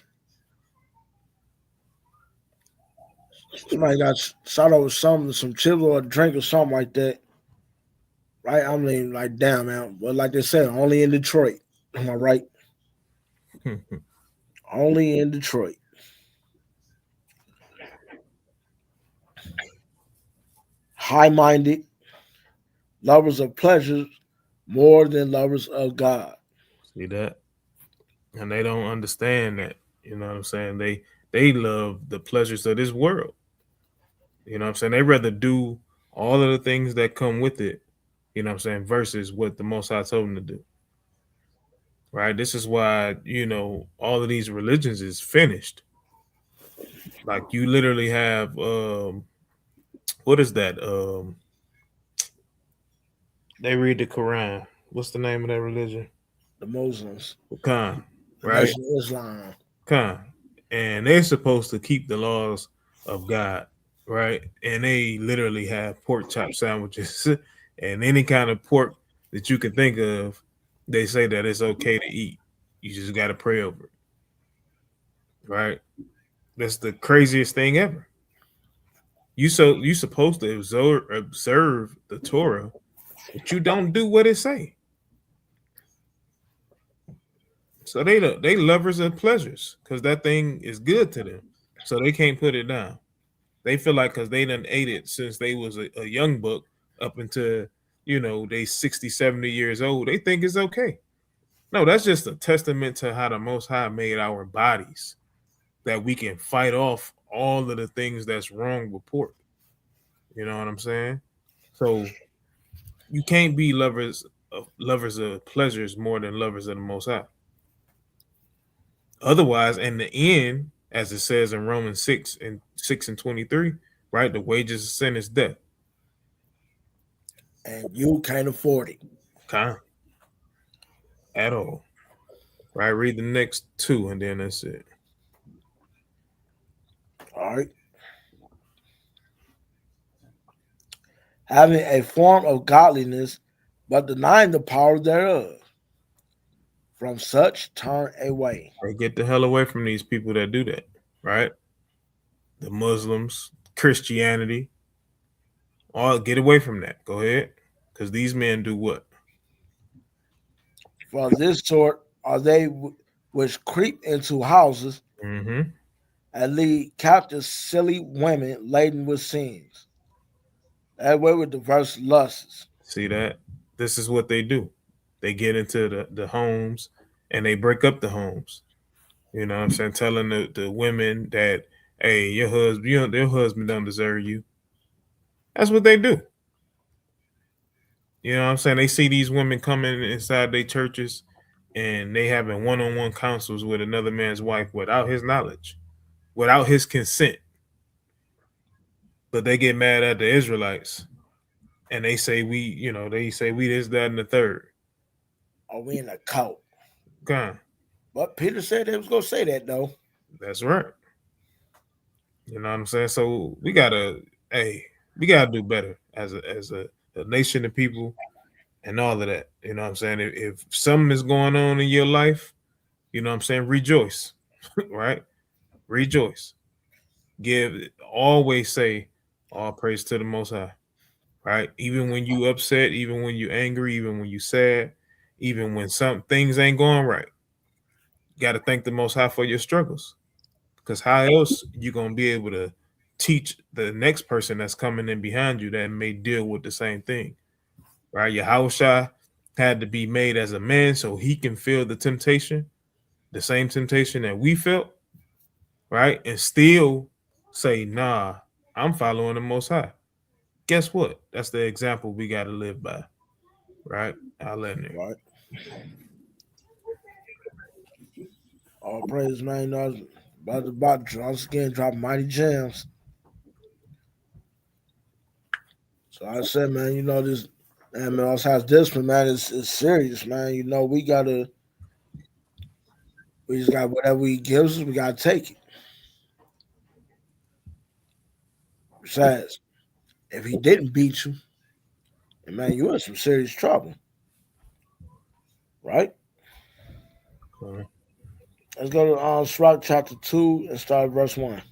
Somebody got shot over some chips or a drink or something like that. Right? I mean, like, damn, man. But like they said, only in Detroit. Am I right? Only in Detroit. High-minded, lovers of pleasures more than lovers of God. See that? And they don't understand that. You know what I'm saying? They love the pleasures of this world. You know what I'm saying? They rather do all of the things that come with it, you know what I'm saying, versus what the Most High told them to do. Right? This is why, all of these religions is finished. Like you literally have what is that? They read the Quran. What's the name of that religion? The Muslims. Khan, The right? Nation of Islam. Khan. And they're supposed to keep the laws of God, right? And they literally have pork chop sandwiches and any kind of pork that you can think of. They say that it's okay to eat. You just got to pray over it, right? That's the craziest thing ever. You supposed to observe the Torah, but you don't do what it say. So they lovers of pleasures because that thing is good to them. So they can't put it down. They feel like because they done ate it since they was a young buck up until, they 60, 70 years old. They think it's okay. No, that's just a testament to how the Most High made our bodies, that we can fight off all of the things that's wrong with pork. You know what I'm saying? So you can't be lovers of pleasures more than lovers of the Most High. Otherwise, in the end, as it says in Romans 6:23, right, the wages of sin is death. And you can't afford it. Kind at all. Right, read the next two and then that's it. All Right? Having a form of godliness, but denying the power thereof. From such turn away. Or get the hell away from these people that do that, right? The Muslims, Christianity, all get away from that. Go ahead. Because these men do what? For this sort are they which creep into houses Mm-hmm. and lead captive silly women laden with sins, that way with diverse lusts. See that? This is what they do. They get into the homes and they break up the homes. You know what I'm saying? Telling the women that, hey, your husband don't deserve you. That's what they do. You know what I'm saying? They see these women coming inside their churches and they having one-on-one counsels with another man's wife without his knowledge, without his consent. But they get mad at the Israelites and they say they say we this, that, and the third. Are we in a cult? God, But Peter said they was gonna say that though. that's right. You know what I'm saying? So we gotta do better as a nation of people and all of that. You know what I'm saying? If something is going on in your life, you know what I'm saying, rejoice. Right? Rejoice. Always say all praise to the Most High. Right? Even when you upset, even when you angry, even when you sad, even when some things ain't going right, you got to thank the Most High for your struggles. Because how else you gonna be able to teach the next person that's coming in behind you that may deal with the same thing, right? Yahawah had to be made as a man so he can feel the same temptation that we felt, right? And still say, nah, I'm following the Most High. Guess what? That's the example we got to live by, right? I'll let him. Right. All praise, man. You know, about to once again drop mighty gems. So I said, man, you know this, man, also has discipline, man. It's serious, man. You know we just got whatever he gives us, we gotta take it. Besides, if he didn't beat you, and man, you in some serious trouble, right? Uh-huh. Let's go to Sirach chapter 2 and start at verse 1.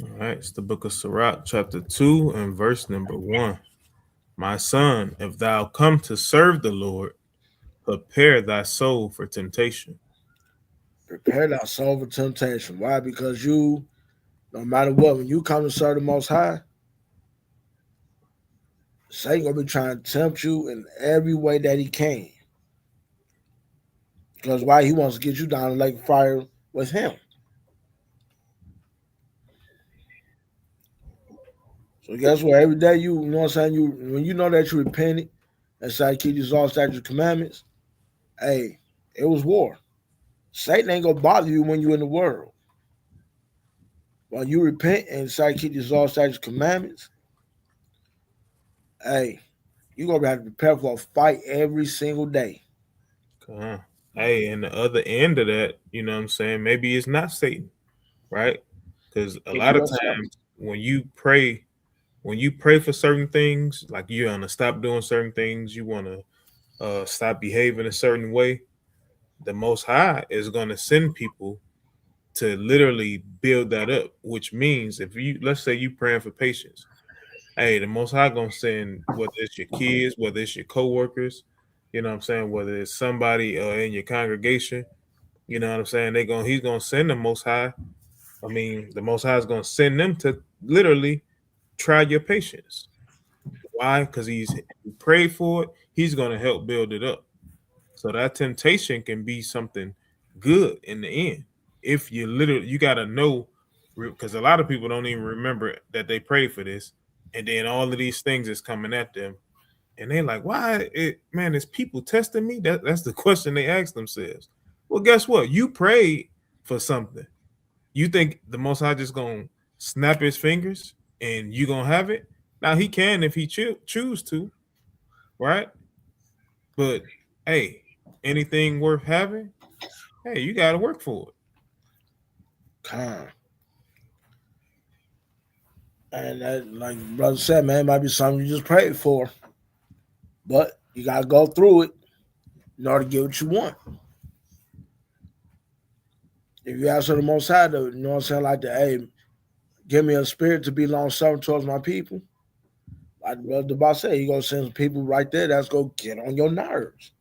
All right, it's the book of Sirach, chapter 2, and verse number 1. My son, if thou come to serve the Lord, prepare thy soul for temptation. Prepare thy soul for temptation. Why? Because you, no matter what, when you come to serve the Most High, Satan gonna be trying to tempt you in every way that he can. Because why? He wants to get you down in the lake of fire with him. So guess what? Every day you know what I'm saying, when you know that you repented and say keep these all statutes and commandments, hey, it was war. Satan ain't gonna bother you when you're in the world. When you repent and say keep these all statutes and commandments, hey, you're gonna have to prepare for a fight every single day. Hey, and the other end of that, you know what I'm saying? Maybe it's not Satan, right? Because a lot of times when you pray for certain things, like you want to stop doing certain things, you want to stop behaving a certain way, the Most High is going to send people to literally build that up, which means let's say you praying for patience, hey, the Most High going to send, whether it's your kids, whether it's your coworkers, you know what I'm saying, whether it's somebody in your congregation, you know what I'm saying, he's going to send the Most High. I mean, the Most High is going to send them to literally try your patience. Why? Because you prayed for it. He's going to help build it up. So that temptation can be something good in the end. If you got to know, because a lot of people don't even remember that they prayed for this. And then all of these things is coming at them. And they're like, why? Is people testing me? That's the question they ask themselves. Well, guess what? You prayed for something. You think the Most High just going to snap his fingers and you going to have it? Now he can if he choose to, right? But hey, anything worth having, hey, you got to work for it. Con. And that, like brother said, man, it might be something you just prayed for, but you gotta go through it in order to get what you want. If you ask for the Most High, to, you know what I'm saying, like the hey, give me a spirit to be long suffering towards my people. Like Brother Dubois said, you gonna send some people right there that's gonna get on your nerves.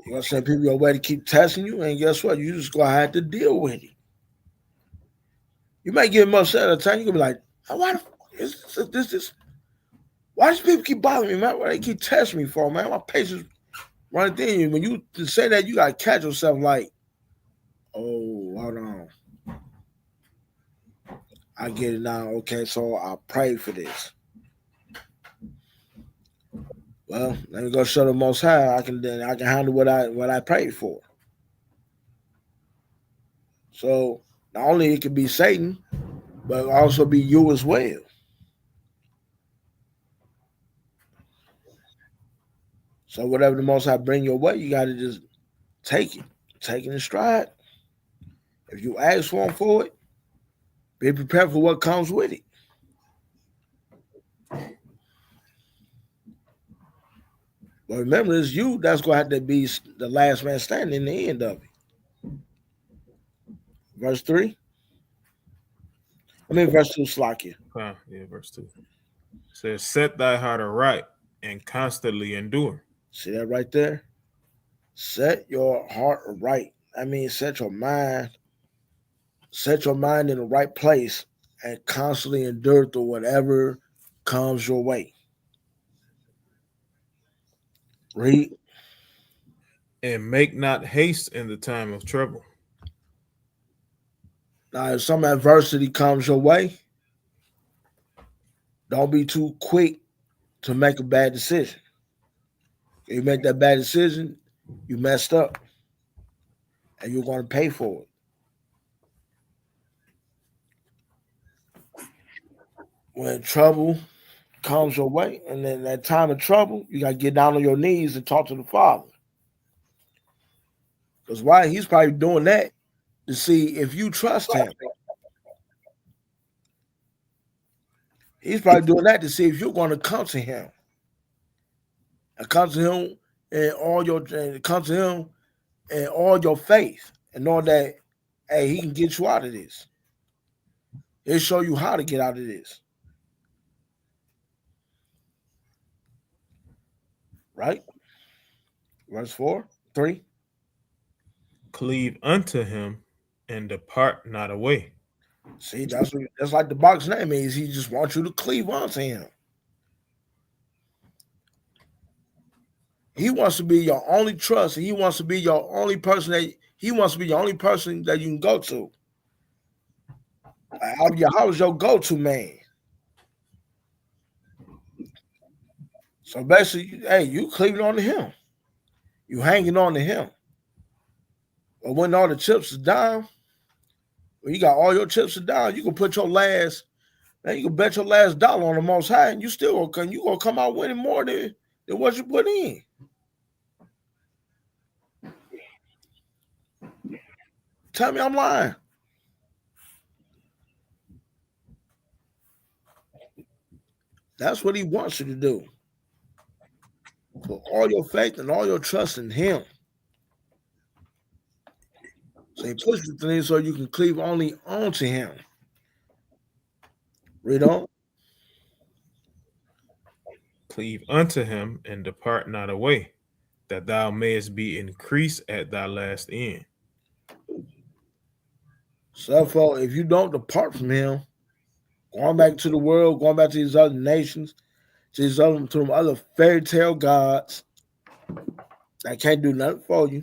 You're gonna send people your way to keep testing you, and guess what? You just gonna have to deal with it. You might get them upset at a time. You're gonna be like, why the fuck is this? Why does people keep bothering me, man? Why they keep testing me for, man? My patience running thin. When you say that, you gotta catch yourself like, oh, hold on. I get it now. Okay, so I pray for this. Well, let me go show the Most High. I can handle what I prayed for. So not only it could be Satan, but also be you as well. So whatever the Most High bring your way, you got to just take it in stride. If you ask for him for it, be prepared for what comes with it. But remember, it's you that's going to have to be the last man standing in the end of it. Verse 3. Verse 2, Slakia. Yeah, verse 2. It says, set thy heart aright and constantly endure. See that right there? Set your heart right. I mean, set your mind in the right place and constantly endure through whatever comes your way. Read. And make not haste in the time of trouble. Now, if some adversity comes your way, don't be too quick to make a bad decision. If you make that bad decision, you messed up. And you're going to pay for it. When trouble comes your way, and in that time of trouble, you got to get down on your knees and talk to the Father. Because why? He's probably doing that to see if you trust him. He's probably doing that to see if you're going to come to him. And come to him and come to him and all your faith and know that, hey, he can get you out of this. He'll show you how to get out of this. Right? Verse 4, 3. Cleave unto him and depart not away. See, that's like the box name is. He just wants you to cleave onto him. He wants to be your only trust, and he wants to be your only person that you can go to. Yahawah is your go-to man. So basically, hey, you cleaving on to him. You hanging on to him. But when all the chips are down, when you got all your chips are down, you can put your last, man, you can bet your last dollar on the Most High, and you gonna come out winning more than what you put in. Tell me I'm lying. That's what he wants you to do. Put all your faith and all your trust in him. So he puts the things so you can cleave only onto him. Read on. Cleave unto him and depart not away, that thou mayest be increased at thy last end. So if you don't depart from him, going back to the world, going back to these other nations, to them other fairy tale gods that can't do nothing for you,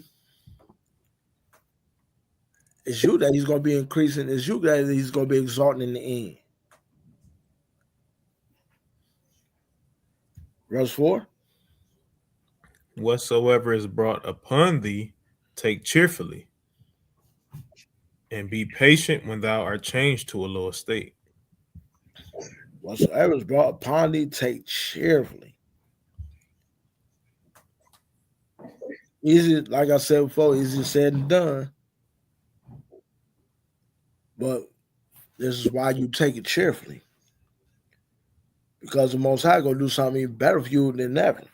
it's you that he's going to be increasing. It's you that he's going to be exalting in the end. Verse 4. Whatsoever is brought upon thee, take cheerfully, and be patient when thou art changed to a lower state. Whatsoever is brought upon thee, take cheerfully. Easy, like I said before, easier said than done. But this is why you take it cheerfully. Because the Most High gonna do something even better for you than ever.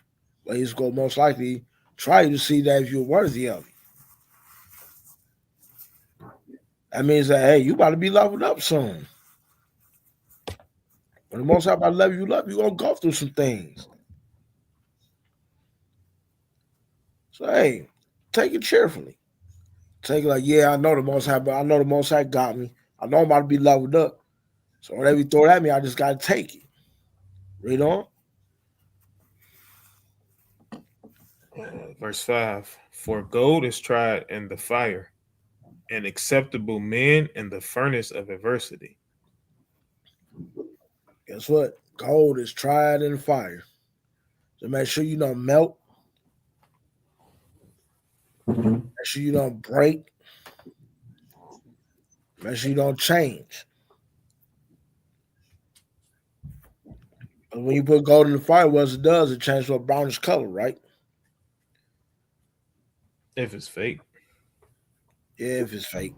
But he's gonna most likely try to see that if you're worthy of it. That means that hey, you about to be leveled up soon. When the Most High about to level you up, you're gonna go through some things. So hey, take it cheerfully. Take it like, yeah, I know the Most High, but I know the Most High got me. I know I'm about to be leveled up. So whatever you throw at me, I just gotta take it. Read on. Verse 5. For gold is tried in the fire, and acceptable men in the furnace of adversity. Guess what? Gold is tried in the fire. So make sure you don't melt. Make sure you don't break. Make sure you don't change. But when you put gold in the fire, what it does, it changes to a brownish color, right? If it's fake. Yeah, if it's fake.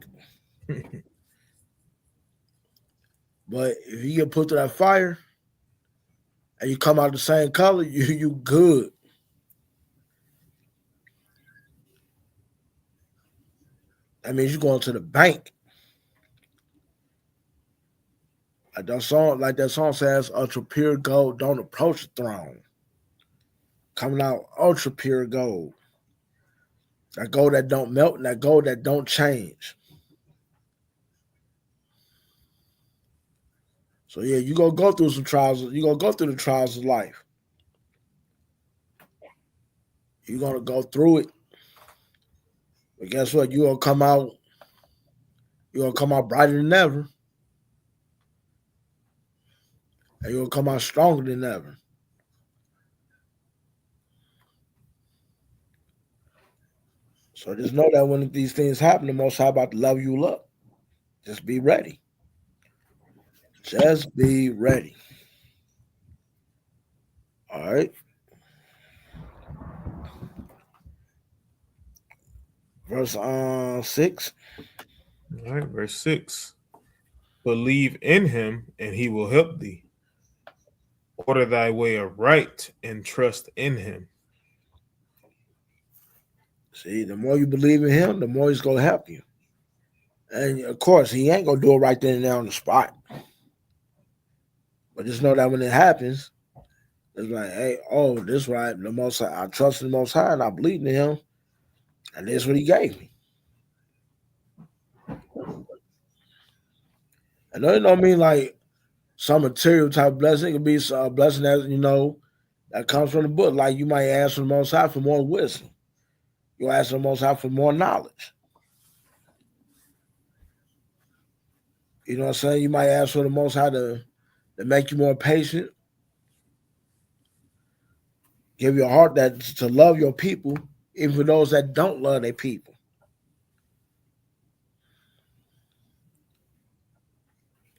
But if you get put to that fire and you come out the same color, you good. That means you're going to the bank. Like that song says, ultra pure gold, don't approach the throne. Coming out ultra pure gold. That gold that don't melt and that gold that don't change. So yeah, you're gonna go through some trials. You're gonna go through the trials of life. You're gonna go through it. But guess what? You're gonna come out brighter than ever. And you're gonna come out stronger than ever. So just know that when these things happen, the Most High about to level you up. Just be ready. Just be ready. All right. Verse 6. All right, verse 6. Believe in him, and he will help thee. Order thy way aright, and trust in him. See, the more you believe in him, the more he's gonna help you. And of course, he ain't gonna do it right then and there on the spot. But just know that when it happens, it's like, hey, oh, this right. The Most High, I trust in the Most High, and I believe in him, and this is what he gave me. And that don't mean like some material type blessing. It could be a blessing that that comes from the book. Like you might ask from the Most High for more wisdom. You ask the Most High for more knowledge. You know what I'm saying? You might ask for the Most High to make you more patient, give you a heart that to love your people, even for those that don't love their people.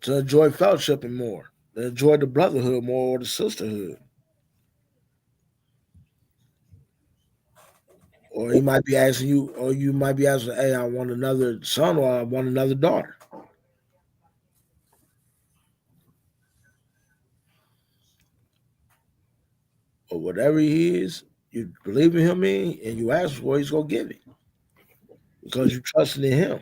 To enjoy fellowshipping more, to enjoy the brotherhood more or the sisterhood. Or he might be asking you, or you might be asking, hey, I want another son or I want another daughter. Or whatever he is, you believe in him and you ask for, he's gonna give it. Because you trusted in him.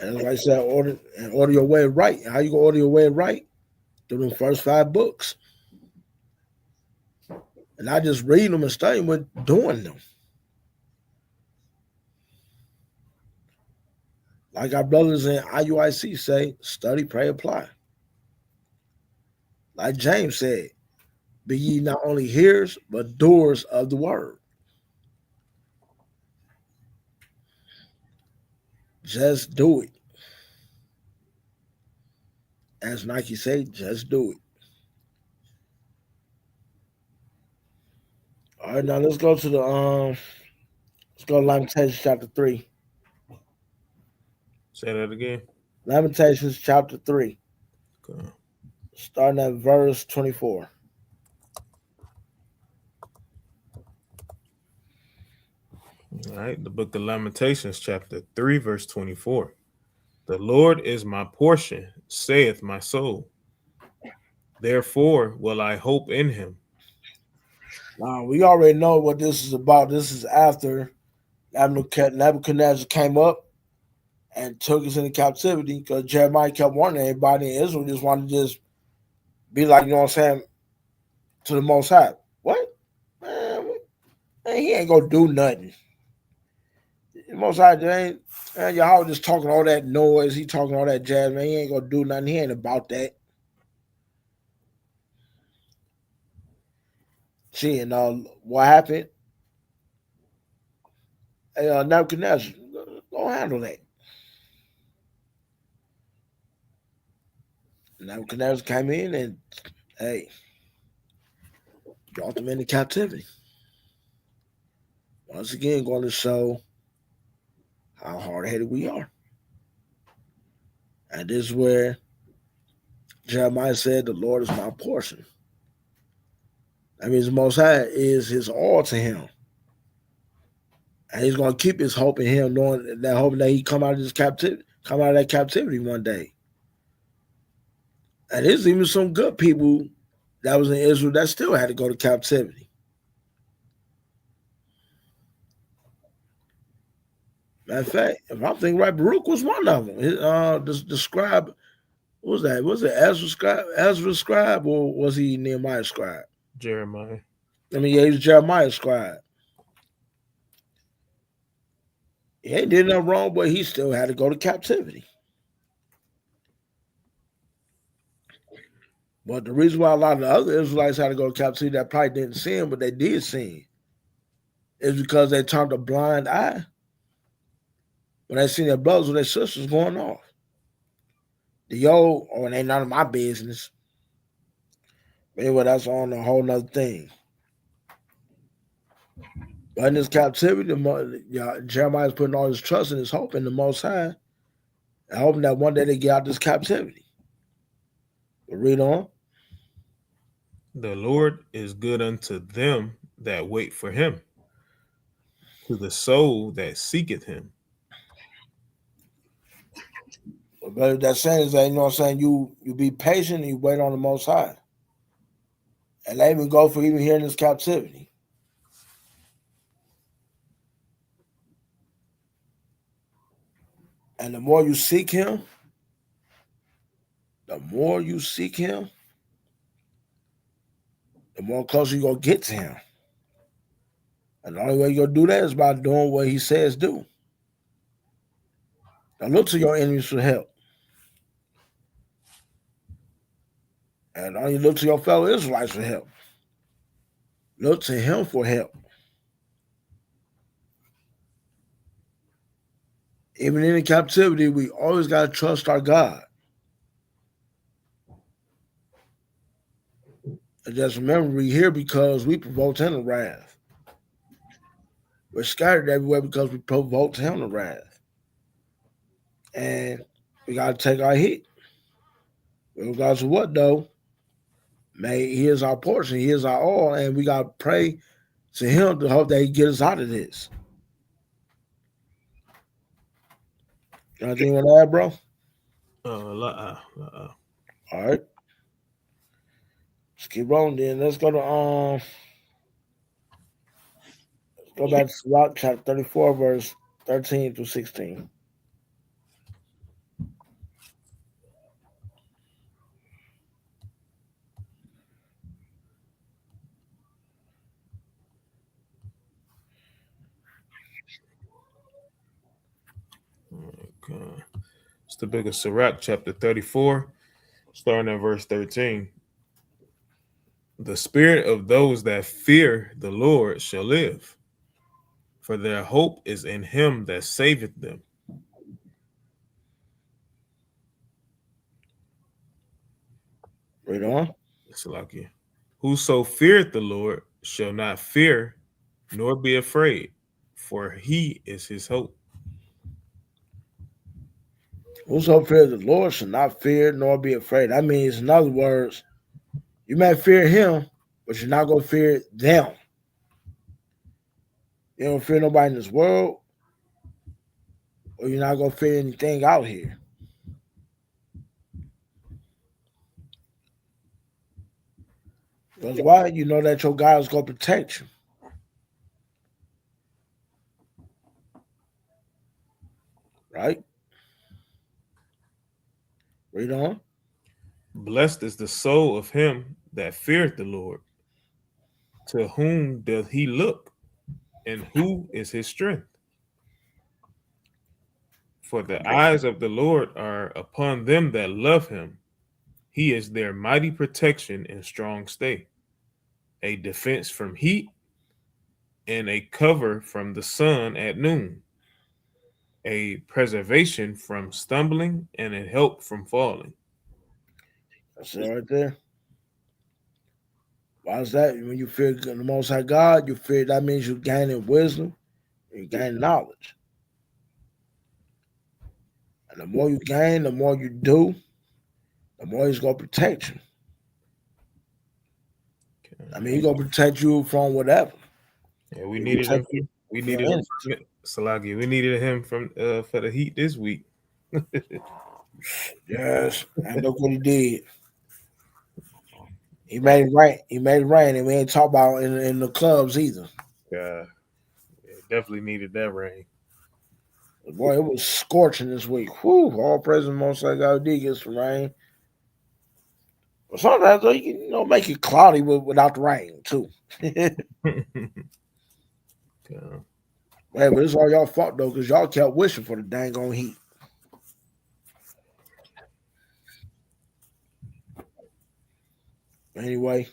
And like I said, order your way right. How you gonna order your way right? Through the first 5 books. And not just reading them and studying, but doing them. Like our brothers in IUIC say, study, pray, apply. Like James said, be ye not only hearers, but doers of the word. Just do it. As Nike say, just do it. All right, now let's go to Lamentations chapter 3. Say that again. Lamentations chapter 3, Okay. starting at verse 24. All right. The book of Lamentations, chapter 3, verse 24. The Lord is my portion, saith my soul. Therefore will I hope in him. Now, we already know what this is about. This is after Nebuchadnezzar came up and took us into captivity because Jeremiah kept warning everybody in Israel just wanted to just be like, you know what I'm saying, to the Most High. What? Man, he ain't going to do nothing. The Most High, man, Yahawah just talking all that noise. He talking all that jazz, man. He ain't going to do nothing. He ain't about that. See, and what happened? Hey, Nebuchadnezzar, go handle that. Nebuchadnezzar came in and, hey, brought them into captivity. Once again, going to show how hard-headed we are. And this is where Jeremiah said, the Lord is my portion. That means the Most High is his all to him. And he's going to keep his hope in him, knowing that hoping that he come out of that captivity one day. And there's even some good people that was in Israel that still had to go to captivity. Matter of fact, if I'm thinking right, Baruch was one of them. The scribe, what was that? Was it Ezra scribe, or was he Nehemiah scribe? Jeremiah. I mean, yeah, he was Jeremiah's scribe. He ain't did nothing wrong, but he still had to go to captivity. But the reason why a lot of the other Israelites had to go to captivity that probably didn't sin, but they did sin, is because they turned a blind eye when they seen their brothers or their sisters going off. It ain't none of my business. But anyway, that's on a whole nother thing. But in this captivity, Jeremiah's putting all his trust and his hope in the Most High, and hoping that one day they get out of this captivity. But read on. The Lord is good unto them that wait for him, to the soul that seeketh him. But that saying is that, you know what I'm saying, you be patient and you wait on the Most High. And they even go for even here in this captivity. And the more you seek him, the more closer you're going to get to him. And the only way you're going to do that is by doing what he says do. Now look to your enemies for help. And only look to your fellow Israelites for help. Look to him for help. Even in the captivity, we always got to trust our God. And just remember, we're here because we provoked him to wrath. We're scattered everywhere because we provoked him to wrath. And we got to take our hit. Regardless of what, though, he is our portion. He is our all. And we got to pray to him to hope that he get us out of this. Anything you want to add, bro? All right. Let's keep rolling then. Let's go to let's go back to Sirach chapter 34, verse 13 through 16. Okay. It's the book of Sirach, chapter 34, starting at verse 13. The spirit of those that fear the Lord shall live, for their hope is in him that saveth them. Read on. It's like you. Whoso feareth the Lord shall not fear, nor be afraid, for he is his hope. Whoso fears the Lord should not fear nor be afraid. That means, in other words, you may fear him, but you're not gonna fear them. You don't fear nobody in this world, or you're not gonna fear anything out here. Because why? You know that your God is gonna protect you, right? Read on. Blessed is the soul of him that feareth the Lord. To whom doth he look, and who is his strength? For the eyes of the Lord are upon them that love him. He is their mighty protection and strong stay, a defense from heat and a cover from the sun at noon, a preservation from stumbling and a help from falling. That's it right there. Why is that? When you fear the Most High God, you fear. That means you're gaining wisdom, you gain knowledge, and the more you gain, the more you do, the more He's gonna protect you. I mean, He's gonna protect you from whatever. Yeah, we He needed him. protect you We from needed him. anything. Salagi. We needed him from for the Heat this week. Yes, and look what He did. He made it rain. He made it rain, and we ain't talk about in the clubs either. Yeah, definitely needed that rain. Boy, it was scorching this week. Whew, all praise the Most High God did get some rain. But sometimes though, you can make it cloudy without the rain too. Yeah. Hey, but it's all y'all fault though, because y'all kept wishing for the dang on heat. Anyway,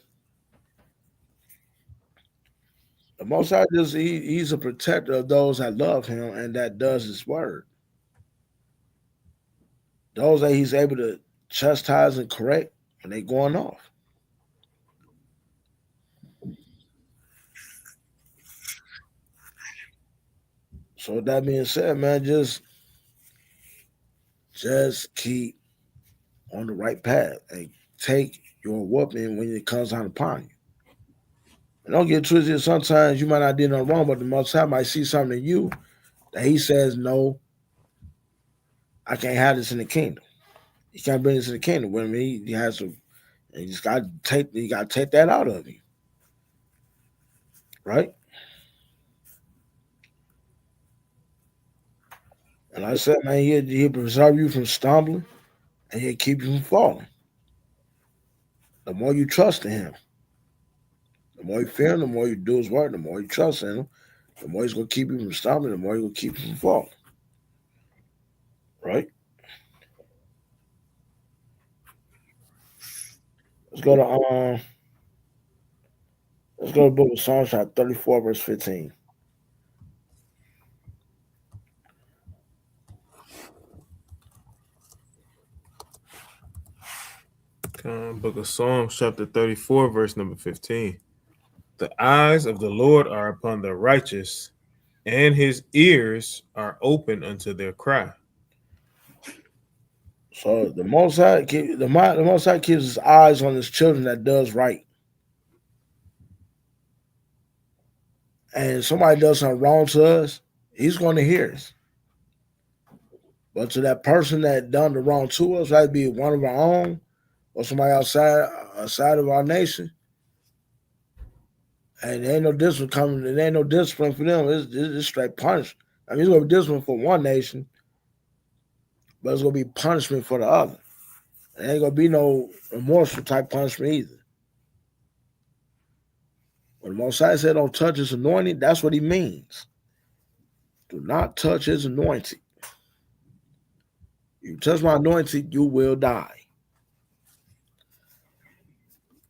the Most High he's a protector of those that love him and that does his word. Those that he's able to chastise and correct when they going off. So with that being said, man, just keep on the right path and take your whooping when it comes down upon you. And don't get twisted. Sometimes you might not do nothing wrong, but the Most High might see something in you that he says, no, I can't have this in the kingdom. He can't bring this in the kingdom. When he has to, he just got to take that out of you, right? And like I said, man, he'll preserve you from stumbling and he'll keep you from falling. The more you trust in him, the more you fear him, the more you do his word, the more you trust in him, the more he's gonna keep you from stumbling, the more he's gonna keep you from falling. Right? Let's go to the book of Psalms chapter 34, verse 15. Book of Psalms, chapter 34, verse number 15. The eyes of the Lord are upon the righteous, and his ears are open unto their cry. So the Most High, the Most High keeps his eyes on his children that does right. And somebody does something wrong to us, he's going to hear us. But to that person that done the wrong to us, that'd be one of our own or somebody outside of our nation, and there ain't no discipline coming. There ain't no discipline for them. It's straight punishment. I mean, it's gonna be discipline for one nation, but it's gonna be punishment for the other. There ain't gonna be no remorseful type punishment either. When the Most High said, "Don't touch his anointing," that's what he means. Do not touch his anointing. You touch my anointing, you will die.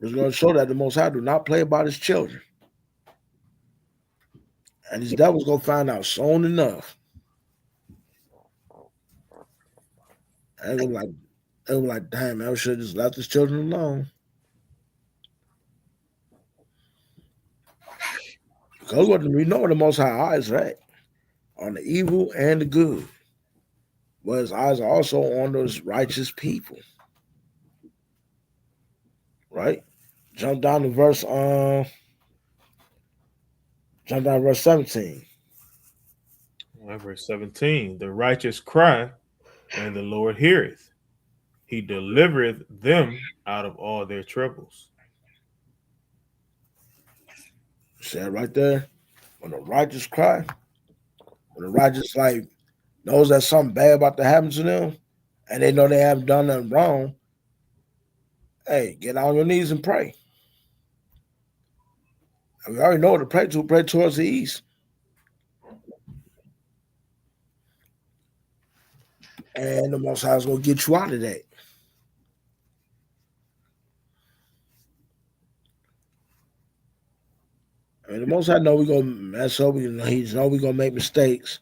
It's going to show that the Most High do not play about his children. And these devils going to find out soon enough. And they'll be like, damn, man, I should have just left his children alone. Because we know where the Most High eyes are at, on the evil and the good. but his eyes are also on those righteous people. Right? Jump down to verse 17. Verse 17. The righteous cry, and the Lord heareth. He delivereth them out of all their troubles. See that right there? When the righteous cry, when the righteous like knows that something bad about to happen to them, and they know they haven't done nothing wrong, hey, get on your knees and pray. And we already know what to pray to. Pray towards the east. And the Most High is going to get you out of that. I mean, the Most High know we're going to mess up. He know we're going to make mistakes.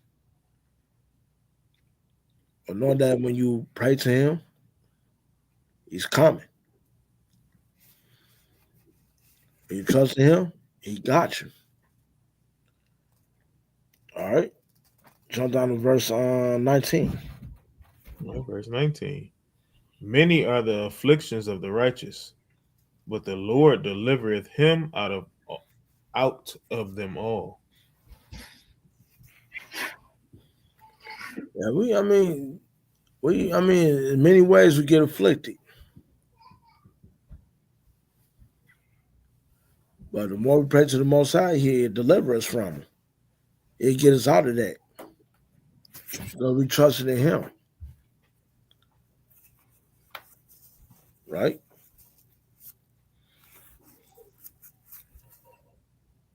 But knowing that when you pray to him, he's coming. When you trust in him, he got you. All right. Jump down to verse 19. Verse 19. Many are the afflictions of the righteous, but the Lord delivereth him out of them all. Yeah, in many ways we get afflicted. But the more we pray to the Most High, he'll deliver us from them. He'll get us out of that. So we trusted in him. Right?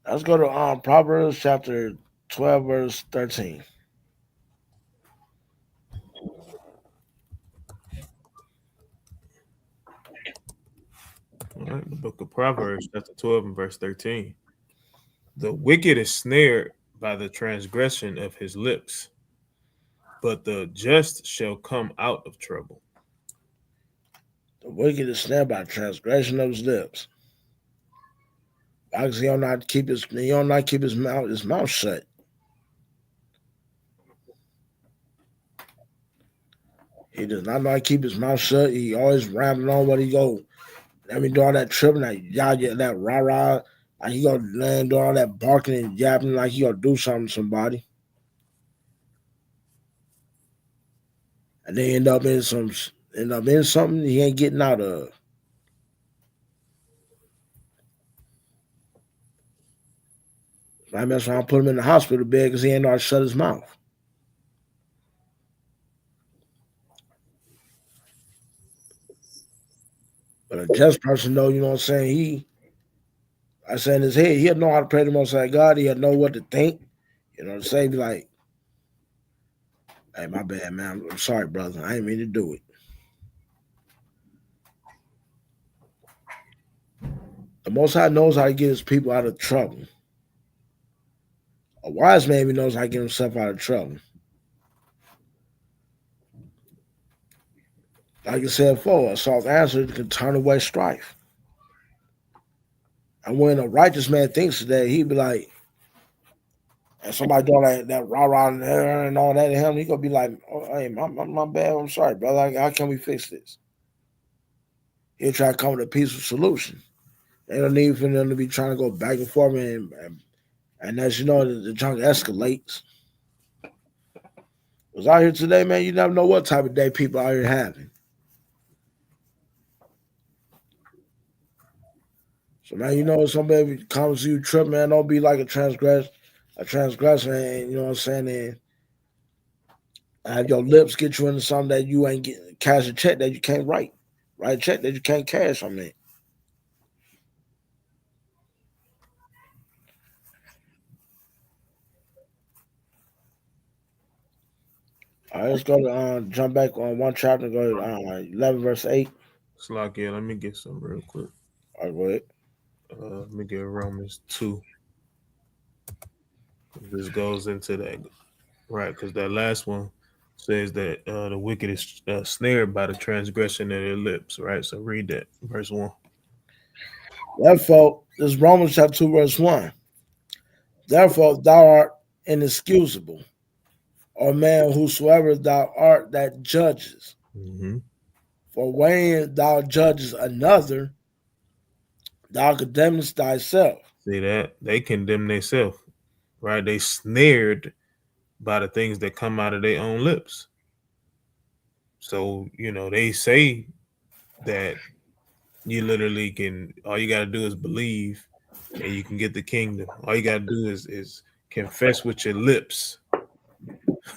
Let's go to Proverbs chapter 12, verse 13. All right, the book of Proverbs, chapter 12 and verse 13. The wicked is snared by the transgression of his lips, but the just shall come out of trouble. The wicked is snared by transgression of his lips. Because he don't not keep his mouth shut. He does not know how to keep his mouth shut. He always rambling on what he go. Let me do all that tripping, that rah-rah. Like he gonna land do all that barking and yapping like he gonna do something to somebody. And they end up in something he ain't getting out of. I mess around, put him in the hospital bed because he ain't know how to shut his mouth. But a just person, though, you know what I'm saying? I say in his head, he'll know how to pray to the Most High God. He'll know what to think. You know what I'm saying? Be like, hey, my bad, man. I'm sorry, brother. I ain't mean to do it. The Most High knows how to get his people out of trouble. A wise man even knows how to get himself out of trouble. Like I said before, a soft answer can turn away strife. And when a righteous man thinks of that, he'd be like, and somebody doing that rah-rah and all that to him, he gonna be like, oh, hey, my bad, I'm sorry, brother. How can we fix this? He'll try to come with a peaceful solution. They don't need for them to be trying to go back and forth, and as you know, the junk escalates. Because out here today, man, you never know what type of day people out here having. So, man, you know, somebody comes to you trip, man, don't be like a transgressor, and you know what I'm saying, and have your lips get you into something that you ain't getting, cash a check that you can't write a check that you can't cash, I mean. All right, let's go to jump back on one chapter, go to 11 verse 8. Slock, yeah, let me get some real quick. All right, go ahead. Let me get Romans 2. This goes into that, right? Because that last one says that the wicked is snared by the transgression of their lips, right? So read that, verse 1. Therefore, this is Romans chapter 2, verse 1. Therefore, thou art inexcusable, or man, whosoever thou art that judges. Mm-hmm. For when thou judges another, thou condemnest thyself. See that? They condemn themselves, right? They snared by the things that come out of their own lips. So, they say that you literally can, all you got to do is believe and you can get the kingdom. All you got to do is confess with your lips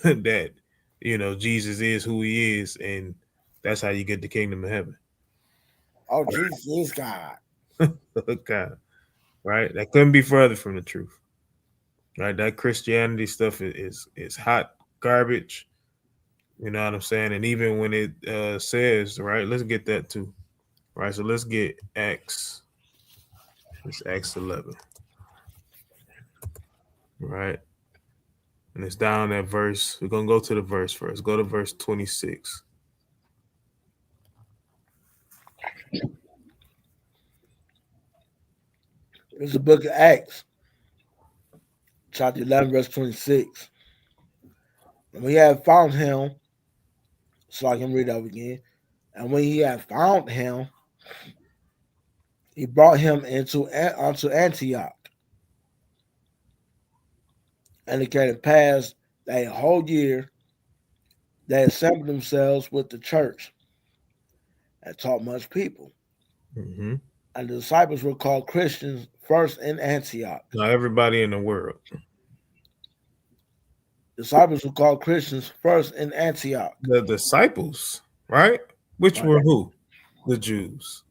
that, Jesus is who he is. And that's how you get the kingdom of heaven. Oh, Jesus is God. Okay. Right? That couldn't be further from the truth. Right? That Christianity stuff is hot garbage. You know what I'm saying? And even when it says, right, let's get that too. Right. So let's get Acts. It's Acts 11. Right. And it's down that verse. We're going to go to the verse first. Go to verse 26. It's the book of Acts, chapter 11, verse 26. And we have found him, so I can read that again. And when he had found him, he brought him unto Antioch. And it came to pass that a whole year they assembled themselves with the church and taught much people. Mm-hmm. And the disciples were called Christians first in Antioch. Now, everybody in the world. Disciples were called Christians first in Antioch. The disciples, right? Which were who? The Jews.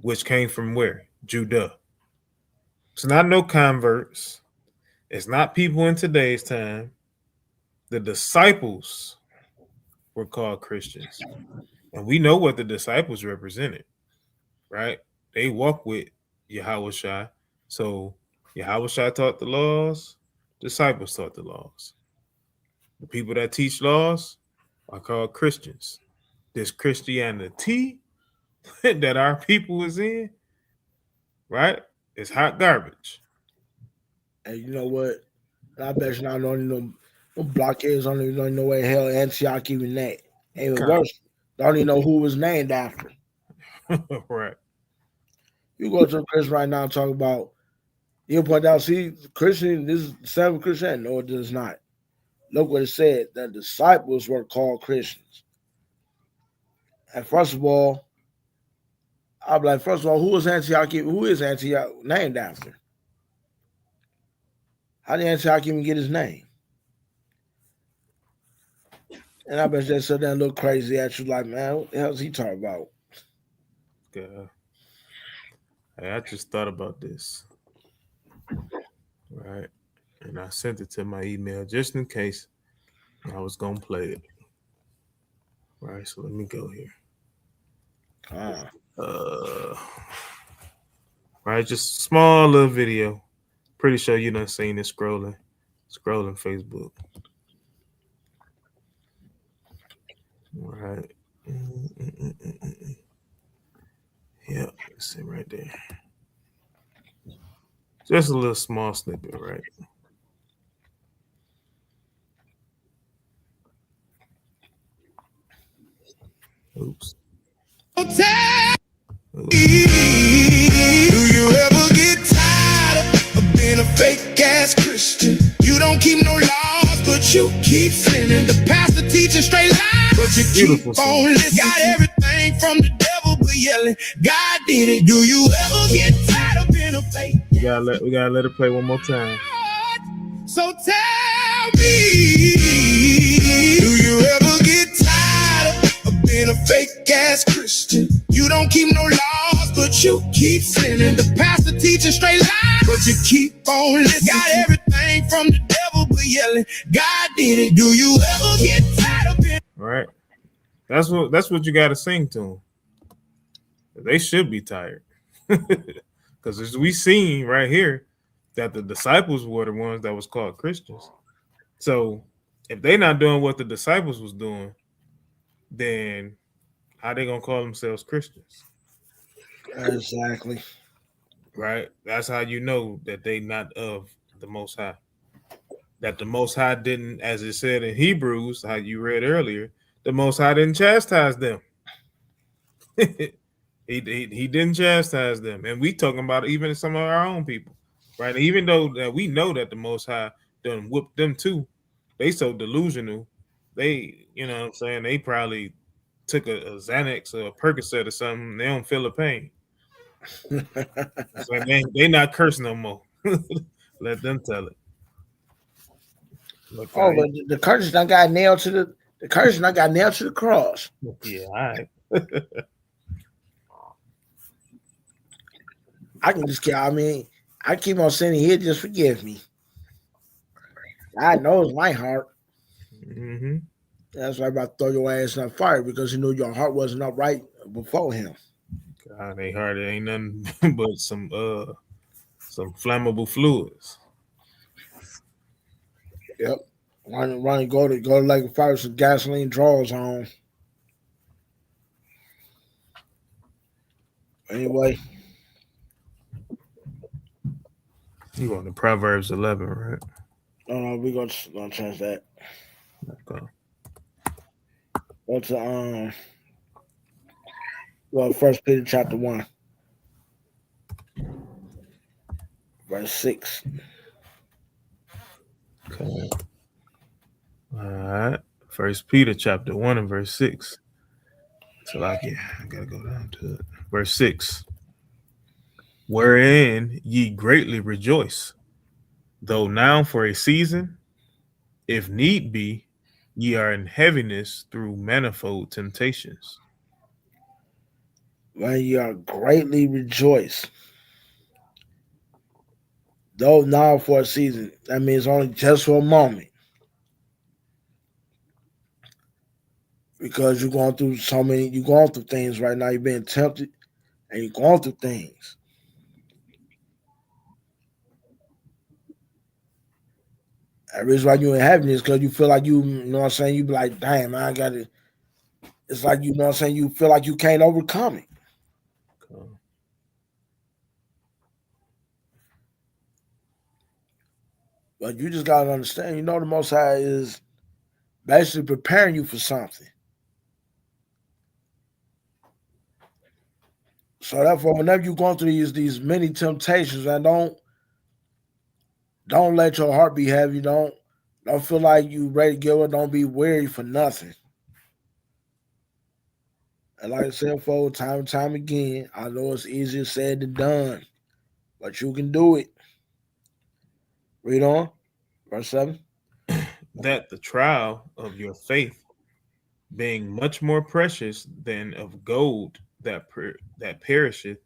Which came from where? Judah. It's not no converts. It's not people in today's time. The disciples were called Christians. And we know what the disciples represented, right? They walk with Yahawah. So Yahawah taught the laws, disciples taught the laws. The people that teach laws are called Christians. This Christianity that our people is in, right? It's hot garbage. And you know what? I bet you not only know blockheads don't even know where the hell Antioch even that. Even worse, don't even know who it was named after. Right. You go to a Christian right now and talk about, you point out, see, Christian, this is 7 Christian. No, it does not. Look what it said. The disciples were called Christians. And first of all, I'll be like, first of all, who is Antioch named after? How did Antioch even get his name? And I bet they sit there and look crazy at you like, man, what the hell is he talking about? Yeah. Hey, I just thought about this. Right. And I sent it to my email just in case I was going to play it. Right. So let me go here. Right. Just a small little video. Pretty sure you done seen it scrolling Facebook. All right. Yeah, it's it right there. Just a little small snippet, right? Oops. Do you ever get tired of being a fake ass Christian? You don't keep no laws, but you keep sinning. The pastor teaching straight lies, but you keep on listening. Got everything from the devil, but yelling, God did it. Do you ever get tired of being a fake? We gotta let it play one more time. So tell me, do you ever get tired of being a fake ass Christian? You don't keep no laws, but you keep sinning. The pastor teaching straight lies, but you keep on listening. Got everything from the devil, but yelling, God did it. Do you ever get tired of being? Right. That's what you gotta sing to them. They should be tired. Because as we seen right here, that the disciples were the ones that was called Christians. So if they not doing what the disciples was doing, then how they gonna call themselves Christians? Exactly. Right? That's how you know that they not of the Most High. that the Most High didn't, as it said in Hebrews, how you read earlier, the Most High didn't chastise them. he didn't chastise them, and we talking about even some of our own people, right? Even though that we know that the Most High done whooped them too, they so delusional. They, you know what I'm saying, they probably took a Xanax or a Percocet or something. They don't feel the pain. So they not cursing no more. Let them tell it. Look, Oh, but the curse done got nailed to the curse done got nailed to the cross. yeah, all right. I can just I mean, I keep on sinning here, just forgive me. God knows my heart. Mm-hmm. That's why I'm about to throw your ass in the fire because you knew your heart wasn't upright before him. God, they heart it ain't nothing but some flammable fluids. Yep. Run and go to Lake of Fire with some gasoline drawers on. Anyway. You going to Proverbs 11, right? No, we're gonna change that. Okay. Go to First Peter chapter 1. Verse 6. Okay. All right. First Peter chapter 1 and verse 6. So I gotta go down to it. Verse 6. Wherein ye greatly rejoice, though now for a season, if need be, ye are in heaviness through manifold temptations. When you are greatly rejoice. Though now for a season. That means only just for a moment. Because you're going through things right now. You're being tempted and you're going through things. The reason why you're in heaven is because you feel like you know what I'm saying? You be like, damn, I got it. It's like, you know what I'm saying? You feel like you can't overcome it. Okay. But you just got to understand, the Most High is basically preparing you for something. So therefore, whenever you're going through these many temptations, and don't let your heart be heavy. Don't feel like you ready to give up. Don't be weary for nothing. And like I said, for time and time again, I know it's easier said than done, but you can do it. Read on, verse 7. That the trial of your faith, being much more precious than of gold that perisheth.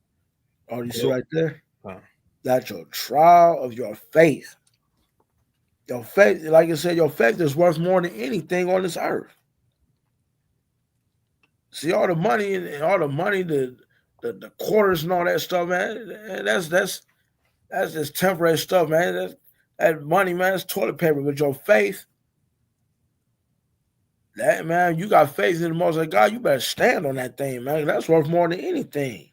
Oh, you see right there? Huh. That your trial of your faith. Your faith, like I said, your faith is worth more than anything on this earth. See all the money the quarters and all that stuff, man. That's just temporary stuff, man. That money, man, that's toilet paper. But your faith, that man, you got faith in the Most High God, you better stand on that thing, man. That's worth more than anything.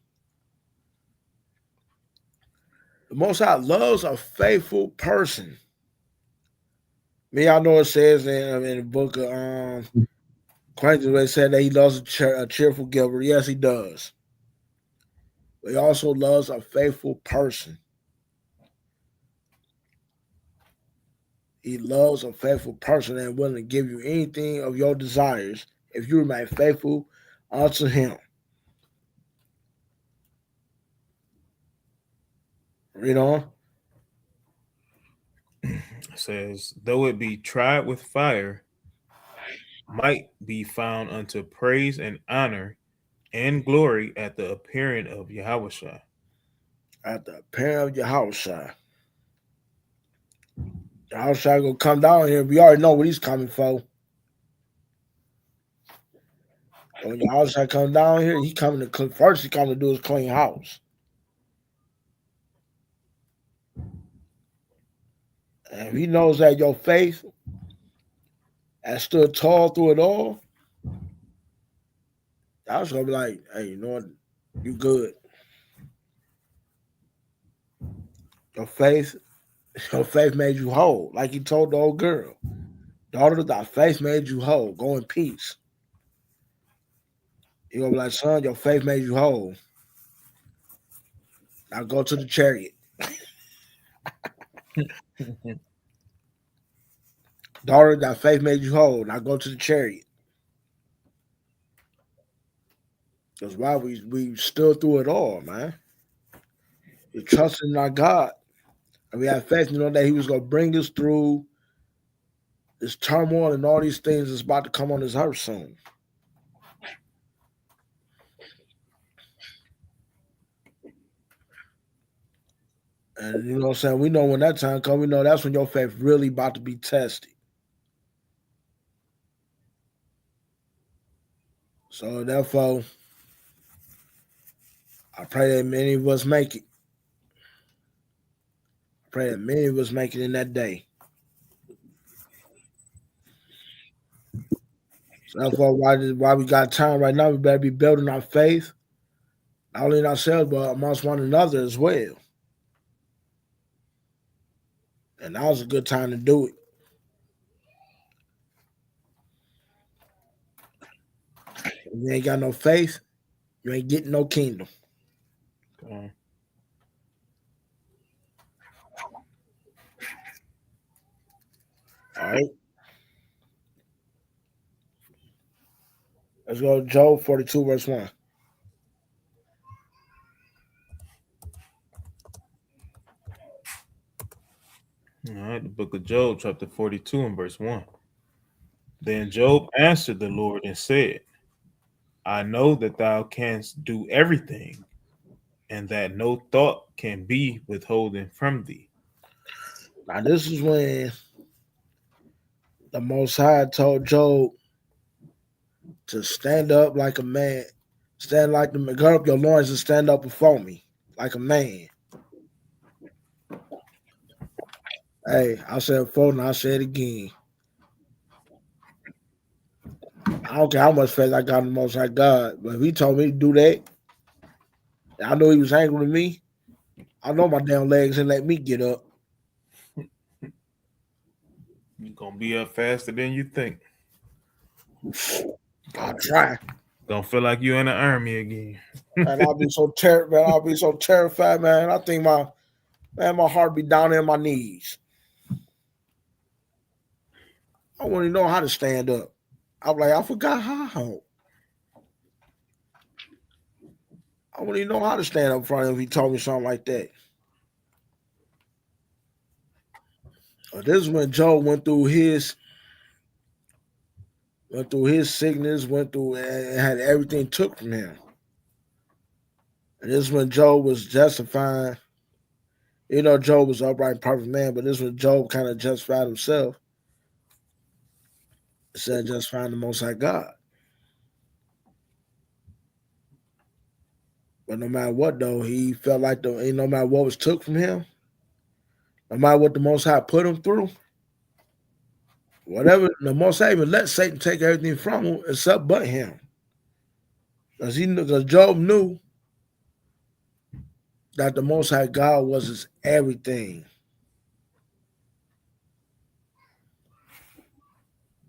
The Most High loves a faithful person. Y'all know it says in the book of Corinthians, where it said that he loves a cheerful giver. Yes, he does. But he also loves a faithful person. He loves a faithful person and willing to give you anything of your desires if you remain faithful unto him. Read on. It says, though it be tried with fire, might be found unto praise and honor and glory at the appearing of Yahawah. At the appearing of Yahawah. Yahawah gonna come down here. We already know what he's coming for. When Yahawah come down here, he coming to first. He coming to do his clean house. And if he knows that your faith has stood tall through it all, I was gonna be like, hey, you know what? You good. Your faith Your faith made you whole. Like he told the old girl. Daughter, thy faith made you whole. Go in peace. You're gonna be like, son, your faith made you whole. Now go to the chariot. Daughter, thy faith made you whole. Now go to the chariot. Because why we stood through it all, man. We trusted in our God. And we had faith, that he was gonna bring us through this turmoil and all these things that's about to come on this earth soon. And you know what I'm saying? We know when that time comes, we know that's when your faith really about to be tested. So therefore, I pray that many of us make it. I pray that many of us make it in that day. So therefore, while we got time right now, we better be building our faith, not only in ourselves, but amongst one another as well. And that was a good time to do it. If you ain't got no faith, you ain't getting no kingdom. Okay. All right. Let's go to Job 42, verse 1. All right, the book of Job, chapter 42 and verse 1. Then Job answered the Lord and said, I know that thou canst do everything, and that no thought can be withholden from thee. Now, this is when the Most High told Job to stand up like a man, stand like the man, gird up your loins and stand up before me like a man. Hey, I said before and I said it again. I don't care how much faith I got in the Most High God, but if he told me to do that, I know he was angry with me. I know my damn legs and let me get up. You're going to be up faster than you think. I'll try. Don't feel like you're in the army again. And I'll be so terrified, man. I think my heart be down in my knees. I want to know how to stand up. I'm like, I forgot how. I wouldn't even know how to stand up in front of him if he told me something like that. This is when Job went through his sickness, and had everything took from him. And this is when Job was justifying. Job was upright and perfect man, but this is when Job kind of justified himself instead of justifying the Most High God. But no matter what, though, he felt like no matter what was took from him, no matter what the Most High put him through, whatever, the Most High even let Satan take everything from him except but him. Because Job knew that the Most High God was his everything.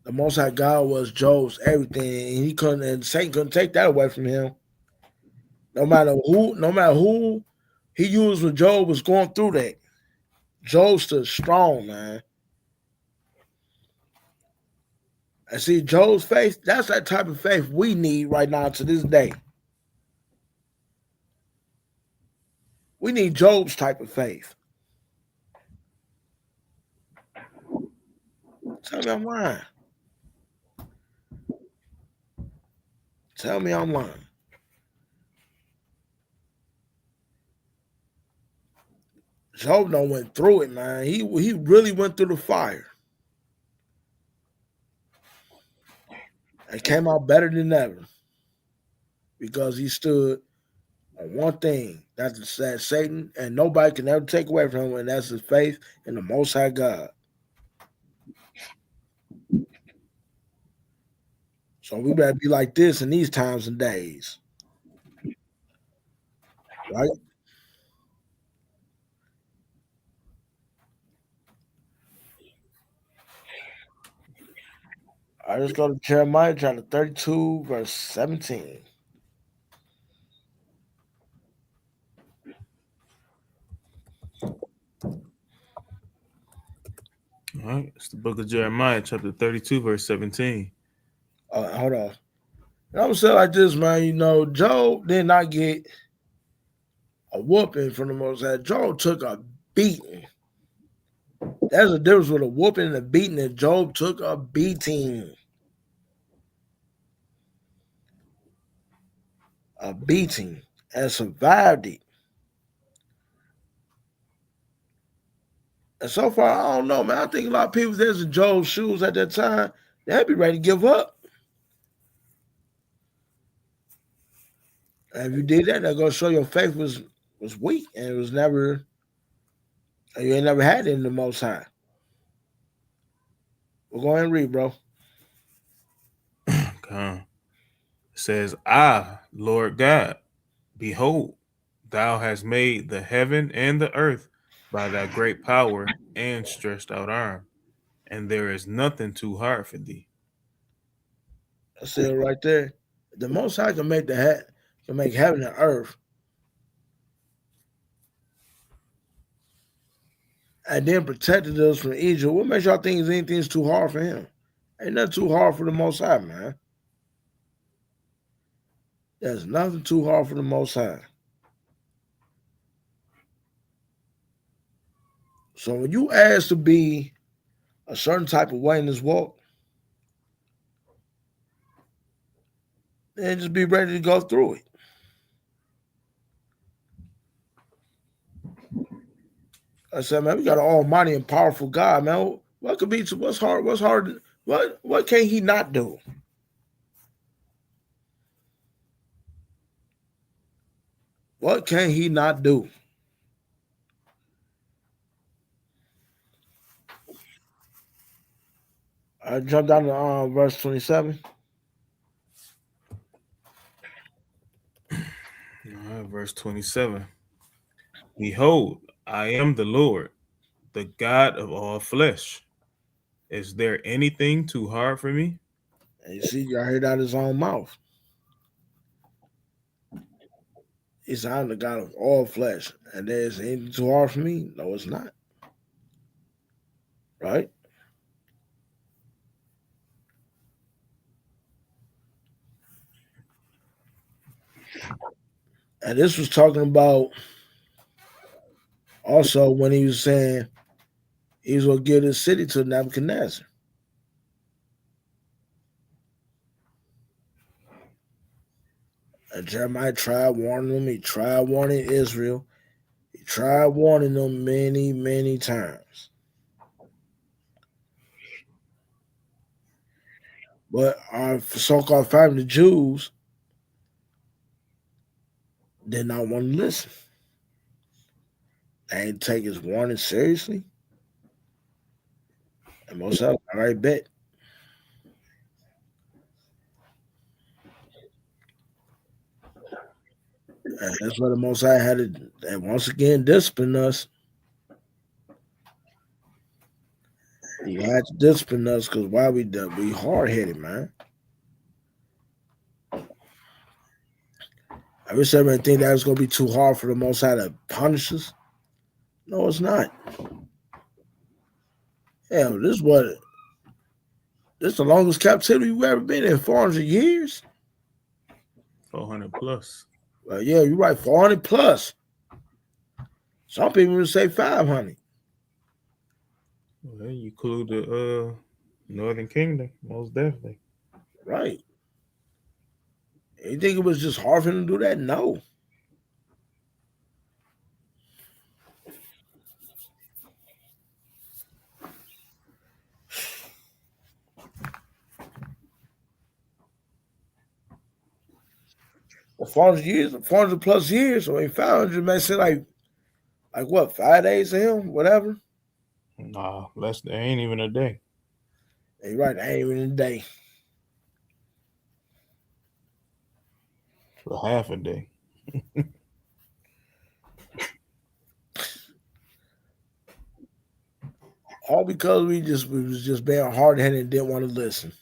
The Most High God was Job's everything, and Satan couldn't take that away from him. No matter who he used when Job was going through that, Job stood strong, man. And see, Job's faith, that's that type of faith we need right now to this day. We need Job's type of faith. Tell me I'm lying. Tell me I'm lying. Job done went through it, man. He really went through the fire. And came out better than ever. Because he stood on one thing. That's that Satan and nobody can ever take away from him, and that's his faith in the Most High God. So we better be like this in these times and days. Right? All right, let's go to Jeremiah chapter 32, verse 17. All right, it's the book of Jeremiah, chapter 32, verse 17. Hold on. And I'm gonna say it like this, man. You know, Job did not get a whooping from the Most High. Job took a beating. There's a difference with a whooping and a beating. And Job took a beating. A beating and survived it. And so far, I don't know, man. I think a lot of people that's in Job's shoes at that time, they'd be ready to give up. And if you did that, that's gonna show your faith was weak and it was never, you ain't never had it in the Most High. We'll go ahead and read, bro. It says, Lord God, behold, thou hast made the heaven and the earth by thy great power and stretched out arm, and there is nothing too hard for thee. That's it right there. The Most High can make can make heaven and earth, and then protected us from Egypt. What makes y'all think anything's too hard for him? Ain't nothing too hard for the Most High, man. There's nothing too hard for the Most High. So when you ask to be a certain type of way in this walk, then just be ready to go through it. I said, man, we got an almighty and powerful God, man. What could be what's hard? What's hard? What can he not do? What can he not do? I jumped down to verse 27. Verse 27. Behold, I am the Lord, the God of all flesh. Is there anything too hard for me? And you see, y'all heard out his own mouth. He said, I'm the God of all flesh. And there's anything too hard for me? No, it's not. Right? And this was talking about also when he was saying he was going to give this city to Nebuchadnezzar. And Jeremiah tried warning them. He tried warning Israel. He tried warning them many, many times. But our so-called family, the Jews, did not want to listen. They didn't take his warning seriously. And most of them, all right, bet. And that's what the Most High had to, and once again, discipline us. He had to discipline us because why we hard-headed, man. I wish everybody think that was going to be too hard for the Most High to punish us. No, it's not. Hell, this is the longest captivity we've ever been in, 400 years. 400 plus. Well, yeah, you're right, 400 plus. Some people would say 500. Well, you include the Northern Kingdom, most definitely. Right. You think it was just hard for him to do that? No. Well, 400 years, 400 plus years, I mean, 500 may say like what, 5 days to him, whatever. Nah, there ain't even a day. You're right, ain't even a day. For half a day. All because we was just being hard headed and didn't want to listen.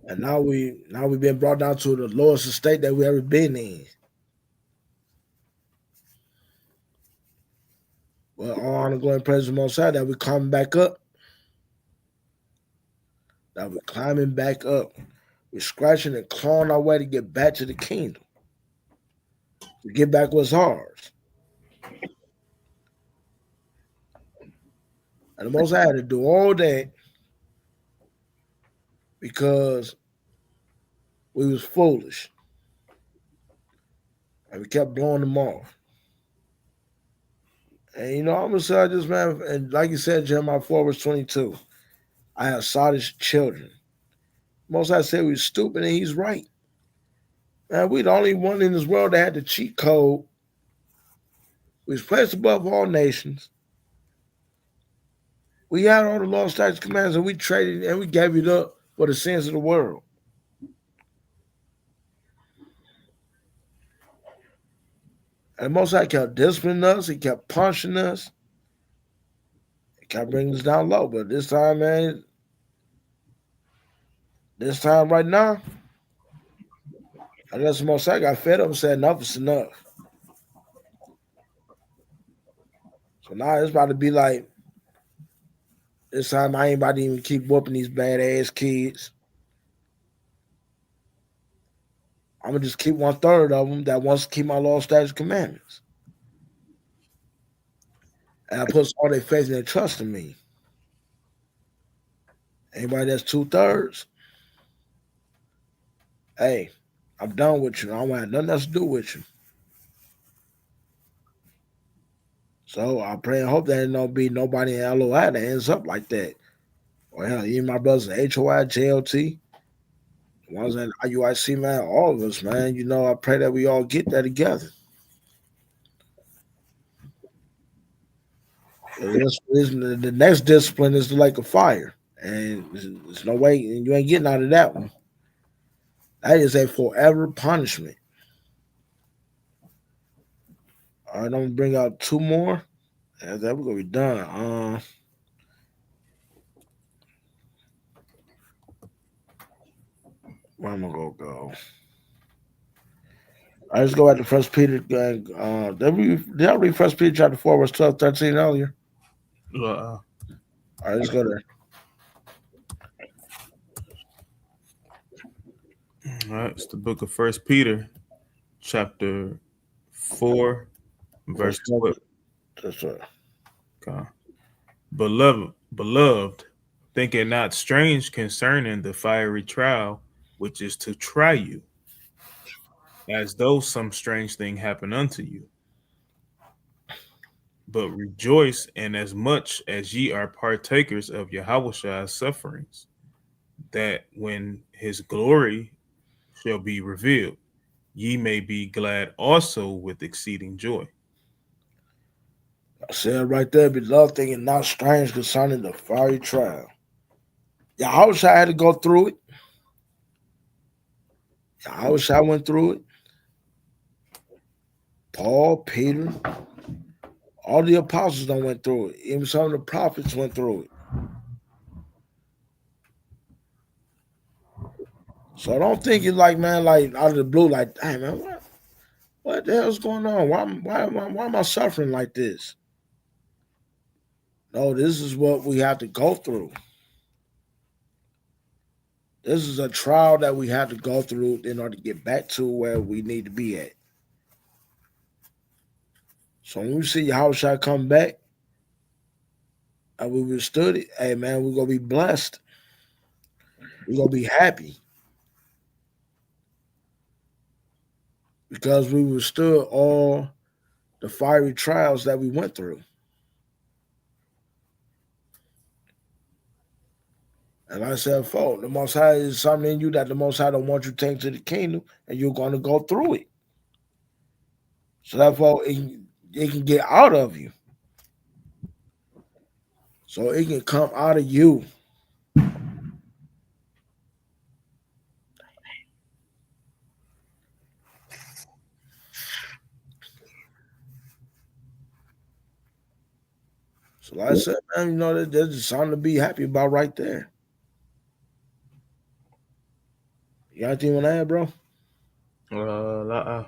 And now we've been brought down to the lowest estate that we ever been in. Well, all honor, glory, and praise the Most High that we're coming back up. That we're climbing back up. We're scratching and clawing our way to get back to the kingdom. To get back what's ours. And the Most High had to do all that because we was foolish. And we kept blowing them off. And I'm gonna say this, man, and like you said, Jeremiah 4 verse 22, I have sottish children. Most I said we was stupid, and he's right. Man, we the only one in this world that had the cheat code. We was placed above all nations. We had all the law, statutes, commands, and we traded and we gave it up for the sins of the world. And Most High kept disciplining us. He kept punishing us. He kept bringing us down low. But this time, man, right now, unless the Most High got fed up and said enough is enough. So now it's about to be like, this time I ain't about to even keep whooping these badass kids. I'm going to just keep 1/3 of them that wants to keep my law, statutes, commandments. And I put all their faith and their trust in me. Anybody that's 2/3, hey, I'm done with you. I don't have nothing else to do with you. So I pray and hope that there don't be nobody in LOI that ends up like that. Or hell, even my brothers in HOI, JLT, the ones in IUIC, man, all of us, man. I pray that we all get that together. The next discipline is the lake of fire. And there's no way, and you ain't getting out of that one. That is a forever punishment. All right, I'm gonna bring out 2 more. And then we're gonna be done. Where am I gonna go? I just go back to First Peter. Did I read First Peter chapter 4, verse 12, 13 earlier? All right, let's go there. All right, it's the book of First Peter, chapter 4, verse 12. That's right. Okay. Beloved, think it not strange concerning the fiery trial which is to try you, as though some strange thing happened unto you. But rejoice inasmuch as ye are partakers of Yahawah's sufferings, that when his glory shall be revealed, ye may be glad also with exceeding joy. I said right there, beloved, thinking not strange concerning the fiery trial. Yahawah had to go through it. Yahawah went through it. Paul, Peter, all the apostles done went through it. Even some of the prophets went through it. So I don't think it's like, man, like out of the blue, like, hey, man, what the hell's going on? Why am I suffering like this? No, this is what we have to go through. This is a trial that we have to go through in order to get back to where we need to be at. So when we see Yahawah come back and we withstood it, hey, man, we're going to be blessed. We're going to be happy. Because we withstood all the fiery trials that we went through. And like I said, folks, the Most High is something in you that the Most High don't want you to take to the kingdom, and you're going to go through it. So therefore, it can get out of you. So it can come out of you. So like I said, man, there's just something to be happy about right there. You got anything you want to add, bro? All right.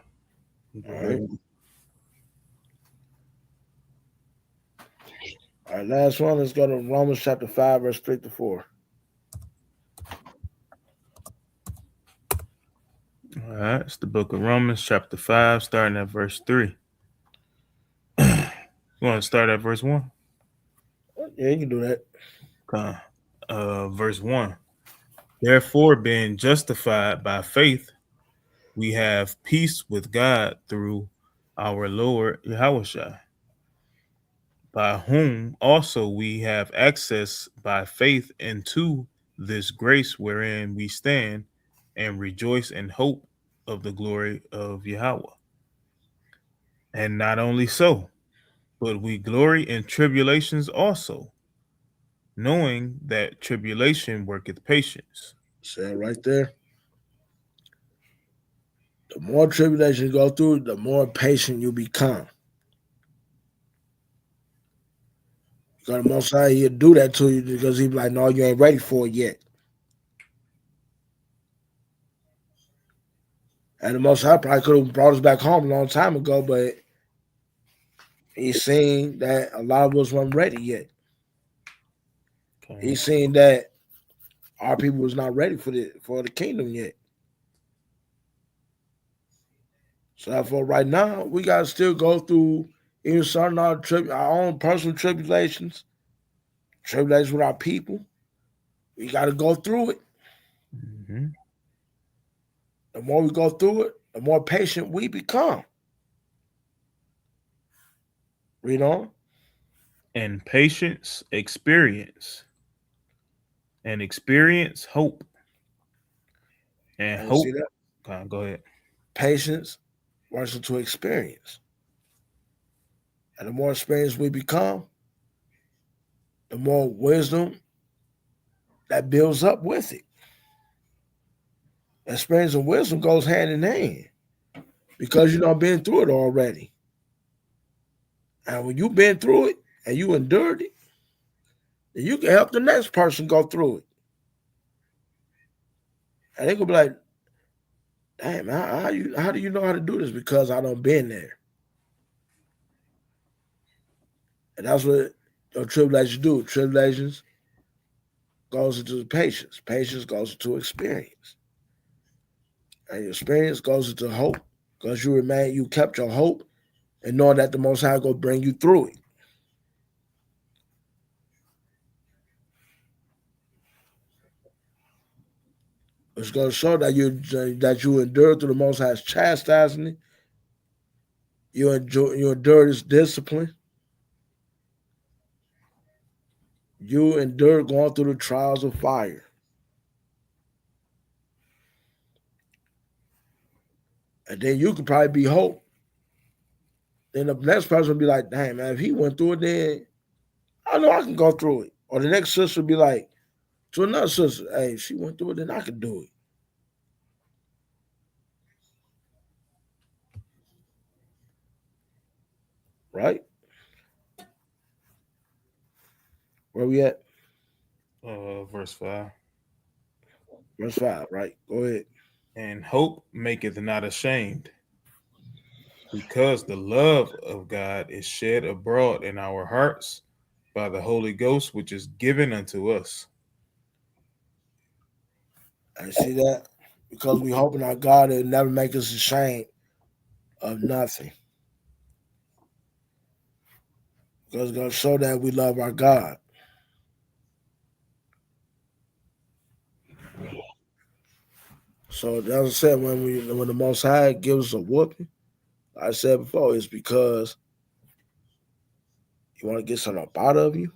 All right, last one. Let's go to Romans chapter 5, verse 3 to 4. All right, it's the book of Romans, chapter 5, starting at verse 3. You want to start at verse 1? Yeah, you can do that. Verse 1. Therefore, being justified by faith, we have peace with God through our Lord Yahawah, by whom also we have access by faith into this grace wherein we stand and rejoice in hope of the glory of Yahawah. And not only so, but we glory in tribulations also, knowing that tribulation worketh patience. Say it right there. The more tribulation you go through, the more patient you become. Because the Most High, he'll do that to you because he'll be like, no, you ain't ready for it yet. And the Most High probably could have brought us back home a long time ago, but he's seen that a lot of us weren't ready yet. He's seen that our people was not ready for the kingdom yet. So therefore, right now, we got to still go through even certain our own personal tribulations with our people. We got to go through it. Mm-hmm. The more we go through it, the more patient we become. Read on. And patience, experience. And experience, hope. And hope. See that? Go ahead. Patience works into experience. And the more experienced we become, the more wisdom that builds up with it. Experience and wisdom goes hand in hand because you've been through it already. And when you've been through it and you endured it, then you can help the next person go through it. And they could be like, damn, how do you know how to do this? Because I done been there. And that's what tribulations do. Tribulations goes into patience. Patience goes into experience. And your experience goes into hope because you kept your hope and knowing that the Most High will bring you through it. It's going to show that you endure through the Most High's chastising. You endure His discipline. You endure going through the trials of fire. And then you could probably be hope. Then the next person will be like, dang, man, if he went through it, then I know I can go through it. Or the next sister will be like, to another sister, hey, if she went through it, then I can do it. Right? Where we at? Verse 5. Verse 5, right? Go ahead. And hope maketh not ashamed, because the love of God is shed abroad in our hearts by the Holy Ghost, which is given unto us. I see that? Because we hoping our God will never make us ashamed of nothing. Because it's going to show that we love our God. So as I said, when the Most High gives us a whooping, like I said before, it's because you want to get something up out of you.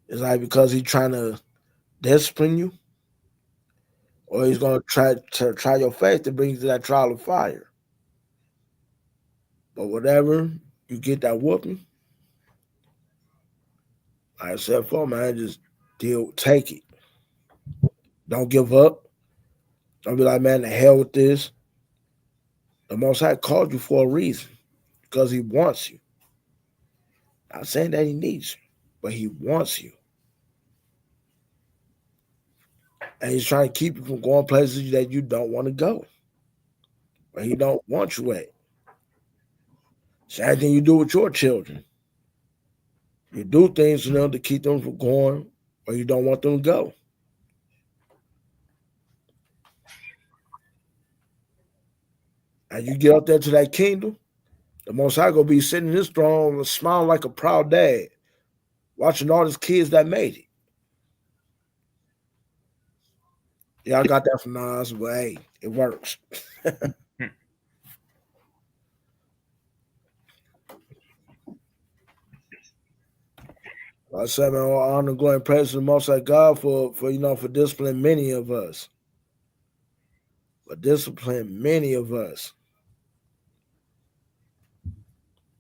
It's like because he's trying to discipline you, or he's going to try your faith to bring you to that trial of fire. But whatever you get that whooping, like I said before, man, just take it. Don't give up. Don't be like, man, the hell with this. The Most High called you for a reason because He wants you. Not saying that He needs you, but He wants you. And he's trying to keep you from going places that you don't want to go, where he don't want you at. Same thing you do with your children. You do things to them to keep them from going where you don't want them to go. And you get up there to that kingdom, the Most High gonna be sitting in his throne, smiling like a proud dad, watching all his kids that made it. Yeah, I got that from Nas, but hey, it works. I said, man, all honor, glory, and praise to the Most High God for for disciplining many of us. For disciplining many of us.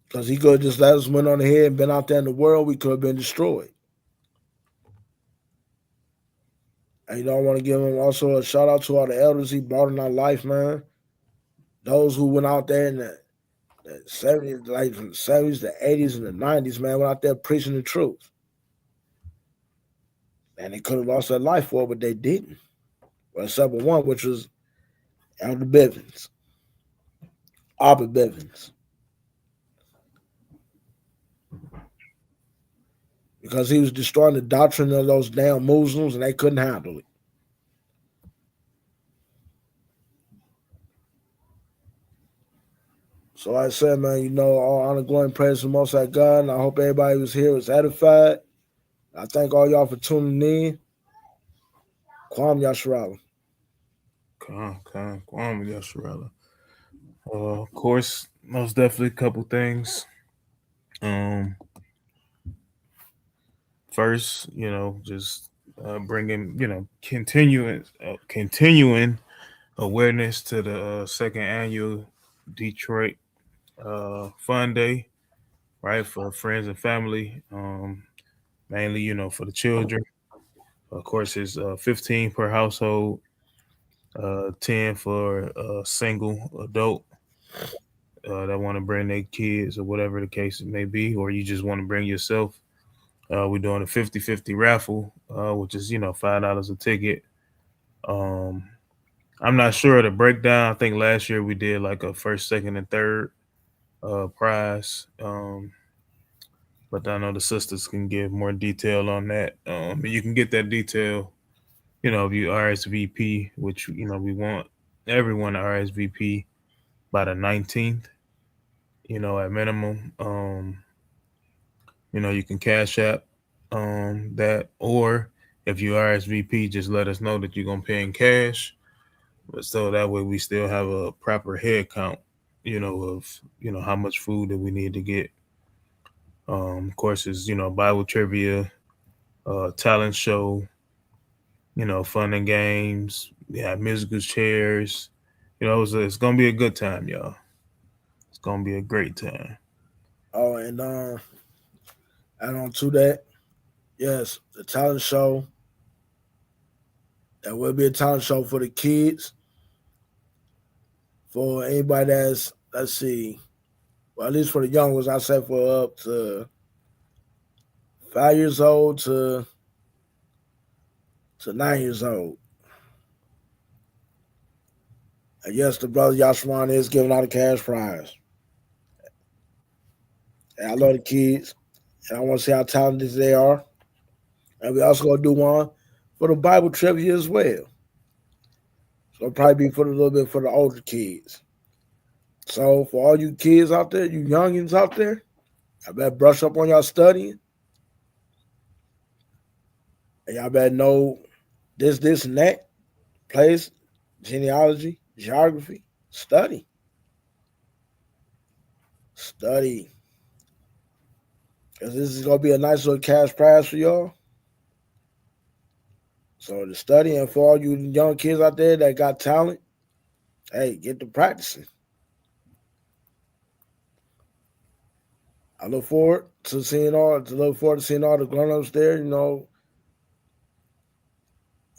Because he could have just let us went on ahead and been out there in the world, we could have been destroyed. And I want to give him also a shout out to all the elders he brought in our life, man. Those who went out there in the 70s, like from the 70s, the 80s, and the 90s, man, went out there preaching the truth. And they could have lost their life for it, but they didn't. Well, except for one, which was Elder Bivens, Abba Bivens. Because he was destroying the doctrine of those damn Muslims, and they couldn't handle it. So like I said, man, all honor, glory, and praise to the Most High God, and I hope everybody was here was edified. I thank all y'all for tuning in. Kwam Yasharala. Kwame Yasharala. Of course, most definitely a couple things. First, just bringing, continuing awareness to the second annual Detroit Fun Day, right, for friends and family, mainly, for the children. Of course, it's 15 per household, 10 for a single adult that want to bring their kids or whatever the case may be, or you just want to bring yourself. We're doing a 50-50 raffle, which is, $5 a ticket. I'm not sure of the breakdown. I think last year we did like a first, second, and third prize. But I know the sisters can give more detail on that. You can get that detail, if you RSVP, which, we want everyone to RSVP by the 19th, at minimum. You can Cash App that, or if you RSVP, just let us know that you're going to pay in cash. But so that way we still have a proper head count, of, how much food that we need to get. Of course, it's, Bible trivia, talent show, fun and games. We have musical chairs. It's going to be a good time, y'all. It's going to be a great time. Oh, and add on to that, yes, the talent show. There will be a talent show for the kids. For anybody that's, let's see, well, at least for the young ones, I say for up to 5 years old to 9 years old. And yes, the brother Yashawan is giving out a cash prize. And I love the kids, and I want to see how talented they are. And we also going to do one for the Bible trivia as well. So it'll probably be for a little bit for the older kids. So for all you kids out there, you youngins out there, I better brush up on y'all studying. And y'all better know this, and that. Place, genealogy, geography. Study. Study. Because this is going to be a nice little cash prize for y'all. So the study, and for all you young kids out there that got talent, hey, get to practicing. I look forward to seeing all the grown-ups there, and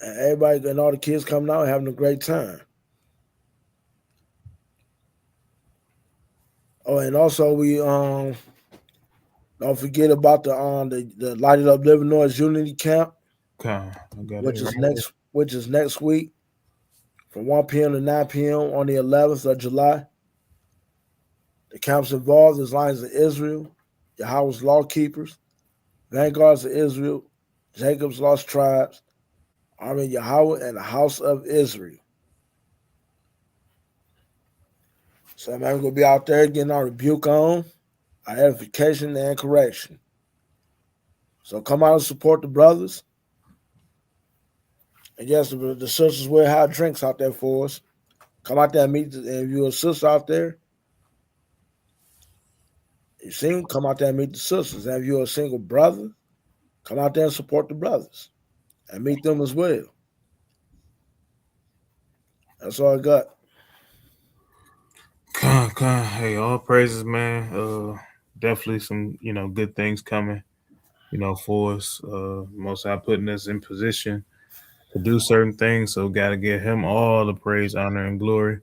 everybody and all the kids coming out and having a great time. Oh, and also we don't forget about the Lighted Up Living Noise Unity Camp, Okay, I got which it is right which is next week, from 1 p.m. to 9 p.m. on the 11th of July. The camps involved is Lions of Israel, Yahawah's Law Keepers, Vanguards of Israel, Jacob's Lost Tribes, Army Yahawah, and the House of Israel. So man, we're going to be out there getting our rebuke on, our edification and correction. So come out and support the brothers. And yes, the sisters will have drinks out there for us. Come out there and meet, and if you're a sister out there, you see them, come out there and meet the sisters. And if you're a single brother, come out there and support the brothers and meet them as well. That's all I got. Hey, all praises, man. Definitely some, good things coming, for us. Most High putting us in position to do certain things. So got to give him all the praise, honor, and glory.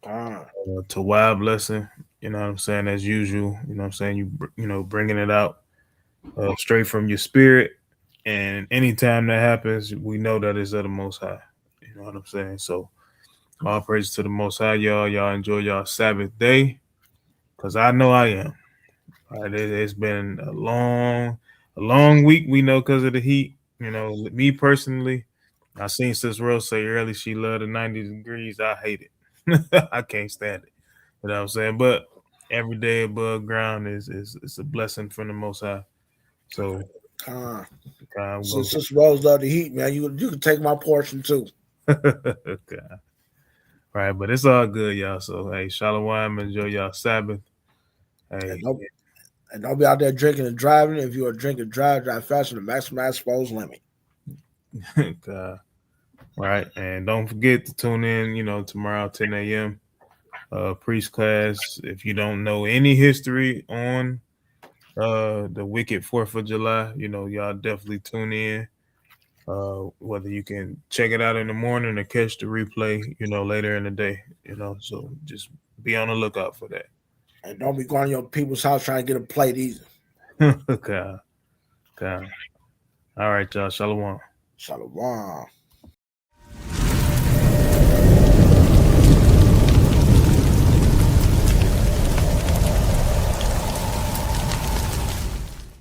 To Wild Blessing, you know what I'm saying, as usual. You know what I'm saying, you bringing it out straight from your spirit. And anytime that happens, we know that it's of the Most High. You know what I'm saying? So all praise to the Most High, y'all. Y'all enjoy y'all Sabbath day, because I know I am. All right, it's been a long week, we know, because of the heat. Me personally, I seen Sis Rose say early she loved the 90 degrees. I hate it. I can't stand it. You know what I'm saying? But every day above ground is a blessing from the Most High. So, Sis Rose love the heat, man. You can take my portion too. Okay. Right, but it's all good, y'all. So, hey, Shalom, enjoy y'all Sabbath. Hey, and don't be out there drinking and driving. If you're a drink and drive faster to maximize exposed limit. God. Right, and don't forget to tune in, tomorrow 10 a.m. Priest class. If you don't know any history on the wicked 4th of July, y'all definitely tune in. Whether you can check it out in the morning or catch the replay, later in the day, so just be on the lookout for that. And don't be going to your people's house trying to get a plate either. Okay. All right, y'all. Shalom. Shalom.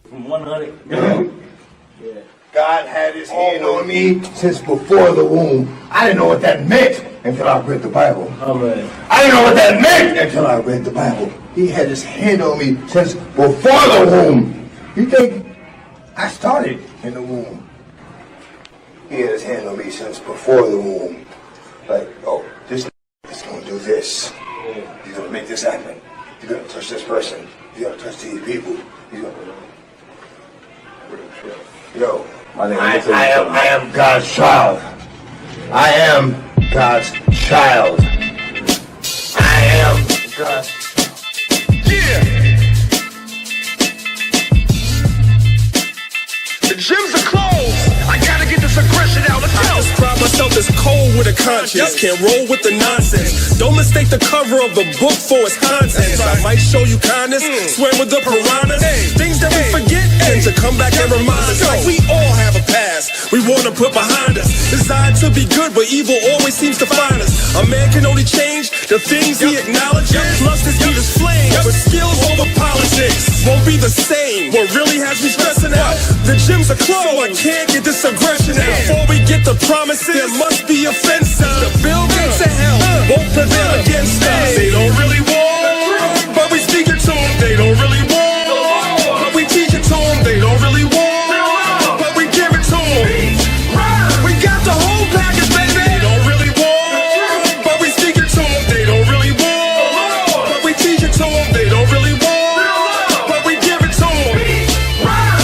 From 100. Yeah. God had his hand on me since before the womb. I didn't know what that meant until I read the Bible. Oh, man. I didn't know what that meant until I read the Bible. He had his hand on me since before the womb. You think I started in the womb? He had his hand on me since before the womb. Like, oh, this is going to do this. He's going to make this happen. You're going to touch this person. You're going to touch these people. You're going to... Yo, I am God's child. I am God's child. I am God's... Yeah! The gyms are closed. I gotta get this aggression out. Let's go. I describe myself as cold with a conscience. Can't roll with the nonsense. Don't mistake the cover of the book for its contents. I might show you kindness, swim with the piranhas. Things that we forget tend to come back and remind us. Like we all have a past we wanna put behind us. Designed to be good, but evil always seems to find us. A man can only change the things he acknowledges. Lust is heat is flame, but skills over politics won't be the same. What really has me stressing out? The gyms are closed, so I can't get this aggression out. Before we get the promises, there must be offenses. The Bill Gates of hell won't prevail against us. They don't really want, but we speak it to them. They don't really want, but we teach it to them. They don't really want, but we give it to them. We got the whole package, baby. They don't really want, but we speak it to them. They don't really want, but we teach it to them. They don't really want, but we give it to them.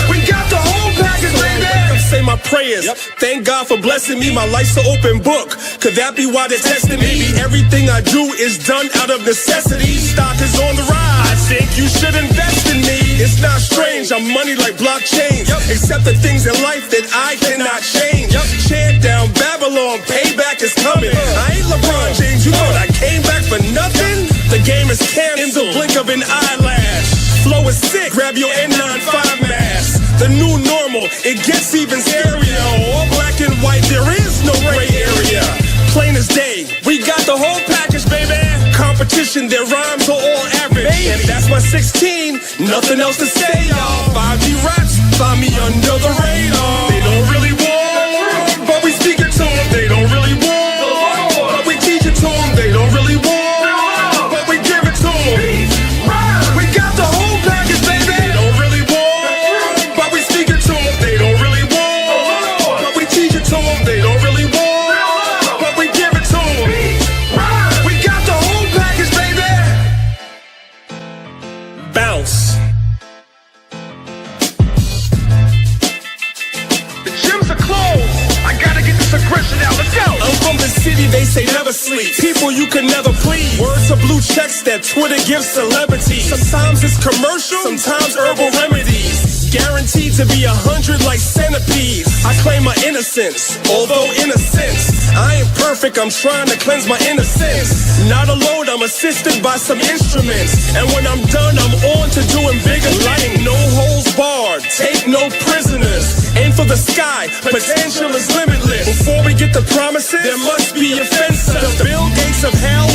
We got the whole package, baby. Say my prayers. Thank God for blessing me. My life's an open book. Could that be why they're testing me? Maybe everything I do is done out of necessity. Stock is on the rise. I think you should invest in me. It's not strange. I'm money like blockchains. Except the things in life that I cannot change. Chant down Babylon. Payback is coming. I ain't LeBron James. You thought I came back for nothing? The game is canceled in the blink of an eyelash. Flow is sick. Grab your N95 mask. The new normal. It gets even scarier. All black and white, there is no gray area. Plain as day, we got the whole package, baby. Competition, their rhymes are all average. And that's my 16, nothing else to say, y'all. 5G raps, find me under the radar. They don't really want, but we speak it to them. They don't really want, but we teach it to them. They don't really want, but we give it to them. We got the whole package, baby. They don't really want, but we speak it to them. They don't really want, but we teach it to them. They don't really want, but we give it to them. We got the whole package, baby. Bounce. The gyms are closed. I gotta get this aggression out. Let's go. I'm from the city, they say never sleep. People you can never please. Words of blue checks that Twitter gives celebrities. Sometimes it's commercial, sometimes herbal remedies. Guaranteed to be 100 like centipedes. I claim my innocence, although innocence. I ain't perfect, I'm trying to cleanse my innocence. Not alone, I'm assisted by some instruments. And when I'm done, I'm on to doing bigger things. No holes barred, take no prisoners. Aim for the sky, potential is limitless. Before we get the promises, there must be a fence. The Bill Gates of hell